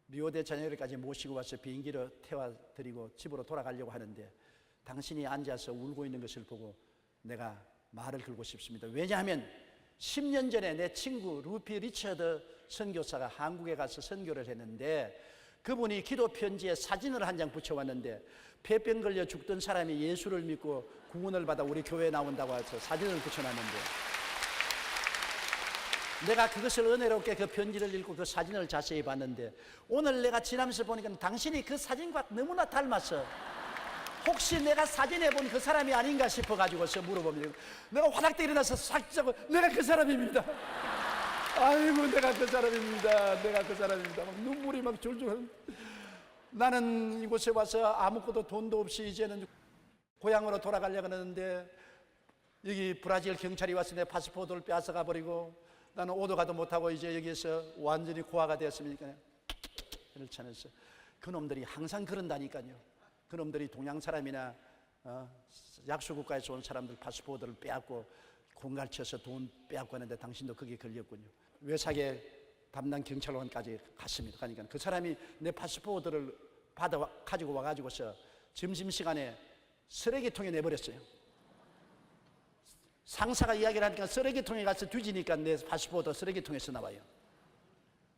리오데자네이루까지 모시고 와서 비행기로 태워드리고 집으로 돌아가려고 하는데 당신이 앉아서 울고 있는 것을 보고 내가 말을 걸고 싶습니다. 왜냐하면 10년 전에 내 친구 루피 리처드 선교사가 한국에 가서 선교를 했는데 그분이 기도 편지에 사진을 한 장 붙여왔는데 폐병 걸려 죽던 사람이 예수를 믿고 구원을 받아 우리 교회에 나온다고 해서 사진을 붙여놨는데 내가 그것을 은혜롭게 그 편지를 읽고 그 사진을 자세히 봤는데 오늘 내가 지나면서 보니까 당신이 그 사진과 너무나 닮았어. 혹시 내가 사진에 본 그 사람이 아닌가 싶어가지고서 물어봅니다. 내가 화닥 일어나서 싹 잡고 내가 그 사람입니다. 아이고 내가 그 사람입니다. 내가 그 사람입니다. 막 눈물이 막 줄줄. 나는 이곳에 와서 아무것도 돈도 없이 이제는 고향으로 돌아가려고 하는데 여기 브라질 경찰이 와서 내 파스포르트를 빼앗아가 버리고 나는 오도 가도 못하고 이제 여기에서 완전히 고아가 되었습니까? 그렇지 않았어. 그놈들이 항상 그런다니까요. 그놈들이 동양 사람이나 약소국가에서 온 사람들 파스포르트를 빼앗고 공갈쳐서 돈 빼앗고 하는데 당신도 거기에 걸렸군요. 외사계 담당 경찰관까지 갔습니다. 그러니까 그 사람이 내 파스포르트를 받아 가지고 와가지고서 점심시간에 쓰레기통에 내버렸어요. 상사가 이야기를 하니까 쓰레기통에 가서 뒤지니까 내 파스포르트 쓰레기통에서 나와요.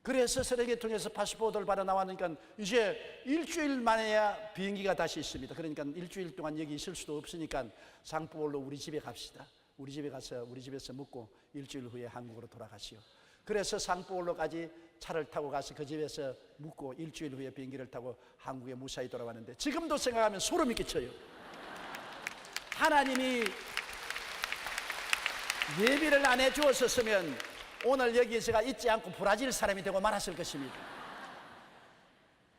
그래서 쓰레기통에서 파스포르트를 받아 나왔으니까 이제 일주일 만에야 비행기가 다시 있습니다. 그러니까 일주일 동안 여기 있을 수도 없으니까 상파울로 우리 집에 갑시다. 우리 집에 가서 우리 집에서 묵고 일주일 후에 한국으로 돌아가시오. 그래서 상파울로까지 차를 타고 가서 그 집에서 묵고 일주일 후에 비행기를 타고 한국에 무사히 돌아왔는데 지금도 생각하면 소름이 끼쳐요. 하나님이 예비를 안 해주었었으면 오늘 여기 제가 있지 않고 브라질 사람이 되고 말았을 것입니다.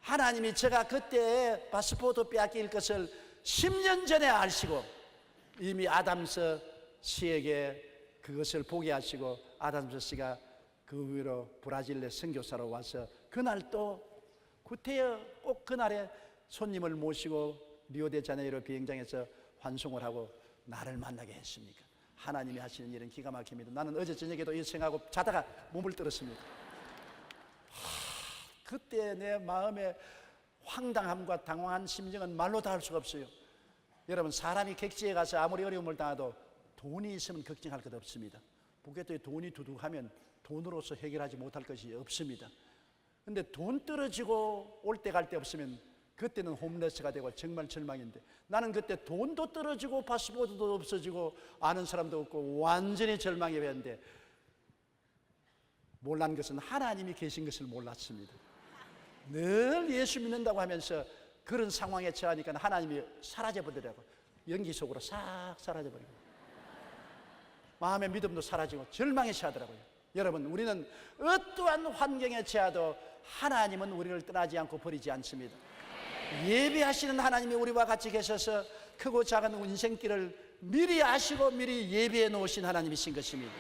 하나님이 제가 그때 파스포르트 빼앗길 것을 10년 전에 아시고 이미 아담스 씨에게 그것을 보게 하시고 아담스 씨가 그 후로 브라질에 선교사로 와서 그날 또 구태여 꼭 그날에 손님을 모시고 리오데자네이루 비행장에서 환송을 하고 나를 만나게 했습니까? 하나님이 하시는 일은 기가 막힙니다. 나는 어제 저녁에도 이 생각하고 자다가 몸을 떨었습니다. 그때 내 마음의 황당함과 당황한 심정은 말로 다 할 수가 없어요. 여러분 사람이 객지에 가서 아무리 어려움을 당해도 돈이 있으면 걱정할 것 없습니다. 보겠더니 돈이 두둑하면 돈으로서 해결하지 못할 것이 없습니다. 근데 돈 떨어지고 올 때 갈 때 없으면 그때는 홈레스가 되고 정말 절망인데 나는 그때 돈도 떨어지고 파스포르트도 없어지고 아는 사람도 없고 완전히 절망이 되었는데 몰란 것은 하나님이 계신 것을 몰랐습니다. 늘 예수 믿는다고 하면서 그런 상황에 처하니까 하나님이 사라져버리더라고요. 연기 속으로 싹 사라져버리고 마음의 믿음도 사라지고 절망에 처하더라고요. 여러분 우리는 어떠한 환경에 처해도 하나님은 우리를 떠나지 않고 버리지 않습니다. 예비하시는 하나님이 우리와 같이 계셔서 크고 작은 인생길을 미리 아시고 미리 예비해 놓으신 하나님이신 것입니다.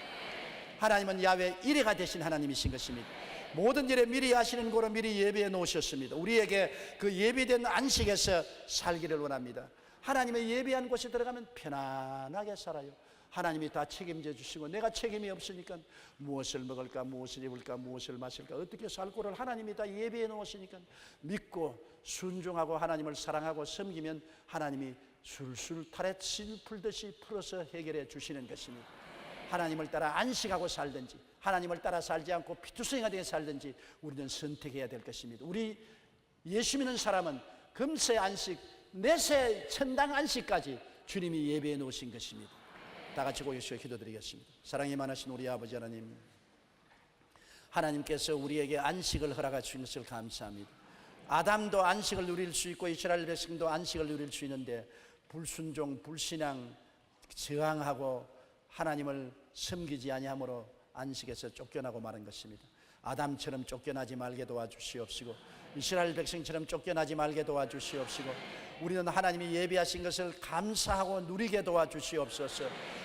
하나님은 야훼 이레가 되신 하나님이신 것입니다. 모든 일에 미리 하시는 거로 미리 예비해 놓으셨습니다. 우리에게 그 예비된 안식에서 살기를 원합니다. 하나님의 예비한 곳에 들어가면 편안하게 살아요. 하나님이 다 책임져 주시고 내가 책임이 없으니까 무엇을 먹을까 무엇을 입을까 무엇을 마실까 어떻게 살 거를 하나님이 다 예비해 놓으시니까 믿고 순종하고 하나님을 사랑하고 섬기면 하나님이 술술 탈에 실 풀듯이 풀어서 해결해 주시는 것입니다. 하나님을 따라 안식하고 살든지 하나님을 따라 살지 않고 피투성이가 되게 살든지 우리는 선택해야 될 것입니다. 우리 예수 믿는 사람은 금세 안식 내세 천당 안식까지 주님이 예비해 놓으신 것입니다. 다 같이 고개시켜 기도드리겠습니다. 사랑이 많으신 우리 아버지 하나님, 하나님께서 우리에게 안식을 허락해 주신 것을 감사합니다. 아담도 안식을 누릴 수 있고 이스라엘 백성도 안식을 누릴 수 있는데 불순종, 불신앙, 저항하고 하나님을 섬기지 아니함으로 안식에서 쫓겨나고 마는 것입니다. 아담처럼 쫓겨나지 말게 도와주시옵시고 이스라엘 백성처럼 쫓겨나지 말게 도와주시옵시고, 우리는 하나님이 예비하신 것을 감사하고 누리게 도와주시옵소서.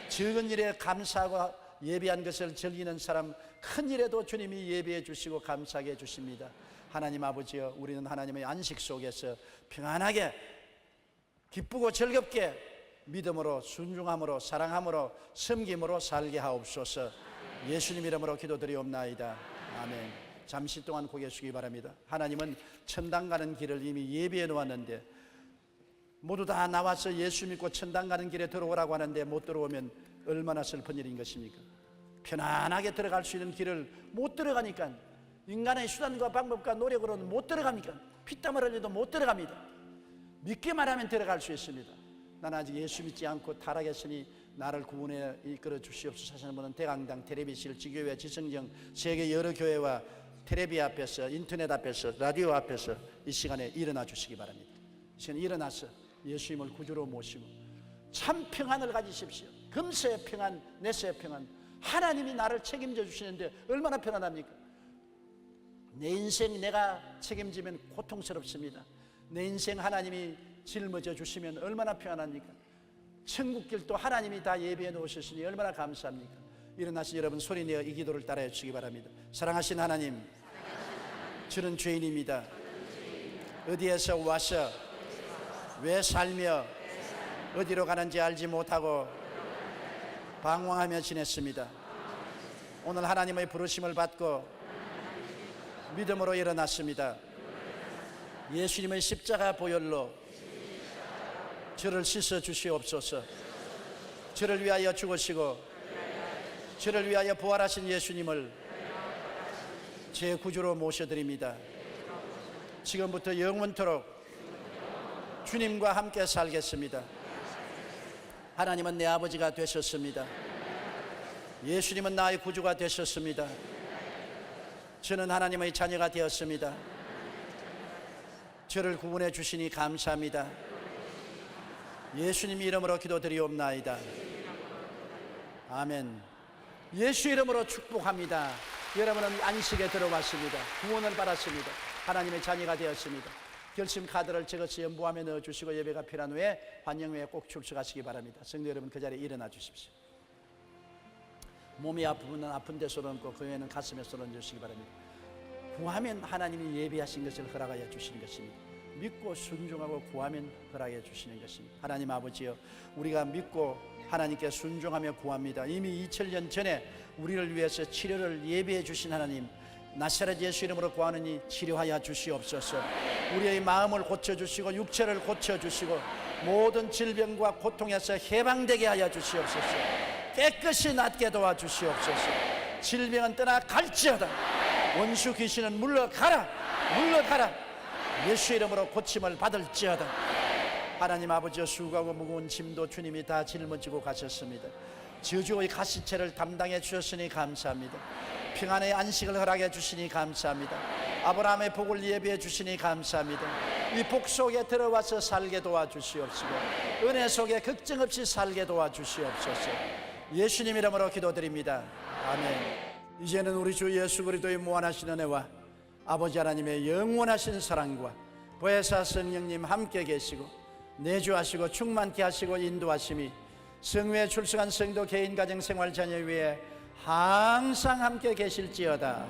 적은 일에 감사하고 예비한 것을 즐기는 사람, 큰 일에도 주님이 예비해 주시고 감사하게 해주십니다. 하나님 아버지여, 우리는 하나님의 안식 속에서 평안하게 기쁘고 즐겁게 믿음으로 순종함으로 사랑함으로 섬김으로 살게 하옵소서. 예수님 이름으로 기도드리옵나이다. 아멘. 잠시 동안 고개 숙이기 바랍니다. 하나님은 천당 가는 길을 이미 예비해 놓았는데, 모두 다 나와서 예수 믿고 천당 가는 길에 들어오라고 하는데 못 들어오면 얼마나 슬픈 일인 것입니까? 편안하게 들어갈 수 있는 길을 못 들어가니까, 인간의 수단과 방법과 노력으로는 못 들어갑니까? 피땀을 흘려도 못 들어갑니다. 믿기만 하면 들어갈 수 있습니다. 나는 아직 예수 믿지 않고 타락했으니 나를 구원해 이끌어 주시옵소서 하시는 분은 대강당, 테레비실, 지교회, 지성정, 세계 여러 교회와 테레비 앞에서, 인터넷 앞에서, 라디오 앞에서 이 시간에 일어나 주시기 바랍니다. 이 시간에 일어나서 예수님을 구주로 모시고 참 평안을 가지십시오. 금세의 평안, 내세의 평안. 하나님이 나를 책임져 주시는데 얼마나 편안합니까? 내 인생 내가 책임지면 고통스럽습니다. 내 인생 하나님이 짊어져 주시면 얼마나 편안합니까? 천국길도 하나님이 다 예비해 놓으셨으니 얼마나 감사합니까? 일어나서 여러분 소리내어 이 기도를 따라해 주시기 바랍니다. 사랑하신 하나님, 저는 죄인입니다. 어디에서 와서 왜 살며 어디로 가는지 알지 못하고 방황하며 지냈습니다. 오늘 하나님의 부르심을 받고 믿음으로 일어났습니다. 예수님의 십자가 보혈로 저를 씻어 주시옵소서. 저를 위하여 죽으시고 저를 위하여 부활하신 예수님을 제 구주로 모셔드립니다. 지금부터 영원토록 주님과 함께 살겠습니다. 하나님은 내 아버지가 되셨습니다. 예수님은 나의 구주가 되셨습니다. 저는 하나님의 자녀가 되었습니다. 저를 구원해 주시니 감사합니다. 예수님 이름으로 기도드리옵나이다. 아멘. 예수 이름으로 축복합니다. 여러분은 안식에 들어왔습니다. 구원을 받았습니다. 하나님의 자녀가 되었습니다. 결심 카드를 적어서 연보함에 넣어주시고 예배가 필요한 후에 환영회에 꼭 출석하시기 바랍니다. 성도 여러분, 그 자리에 일어나 주십시오. 몸이 아프면 아픈 데 손얹고 그 외에는 가슴에 손얹으시기 바랍니다. 구하면 하나님이 예비하신 것을 허락하여 주시는 것입니다. 믿고 순종하고 구하면 허락해 주시는 것입니다. 하나님 아버지여, 우리가 믿고 하나님께 순종하며 구합니다. 이미 2000년 전에 우리를 위해서 치료를 예비해 주신 하나님, 나사렛 예수 이름으로 구하느니 치료하여 주시옵소서. 우리의 마음을 고쳐주시고 육체를 고쳐주시고 모든 질병과 고통에서 해방되게 하여 주시옵소서. 깨끗이 낫게 도와주시옵소서. 질병은 떠나 갈지어다. 원수 귀신은 물러가라, 물러가라. 예수 이름으로 고침을 받을지어다. 하나님 아버지여, 수고하고 무거운 짐도 주님이 다 짊어지고 가셨습니다. 저주의 가시체를 담당해 주셨으니 감사합니다. 평안의 안식을 허락해 주시니 감사합니다. 아브라함의 복을 예비해 주시니 감사합니다. 이 복 속에 들어와서 살게 도와주시옵시고 은혜 속에 걱정 없이 살게 도와주시옵소서. 예수님 이름으로 기도드립니다. 아멘. 이제는 우리 주 예수 그리스도의 무한하신 은혜와 아버지 하나님의 영원하신 사랑과 보혜사 성령님 함께 계시고 내주하시고 충만케 하시고 인도하심이 성회에 출석한 성도 개인 가정 생활 자녀 위에 항상 함께 계실지어다.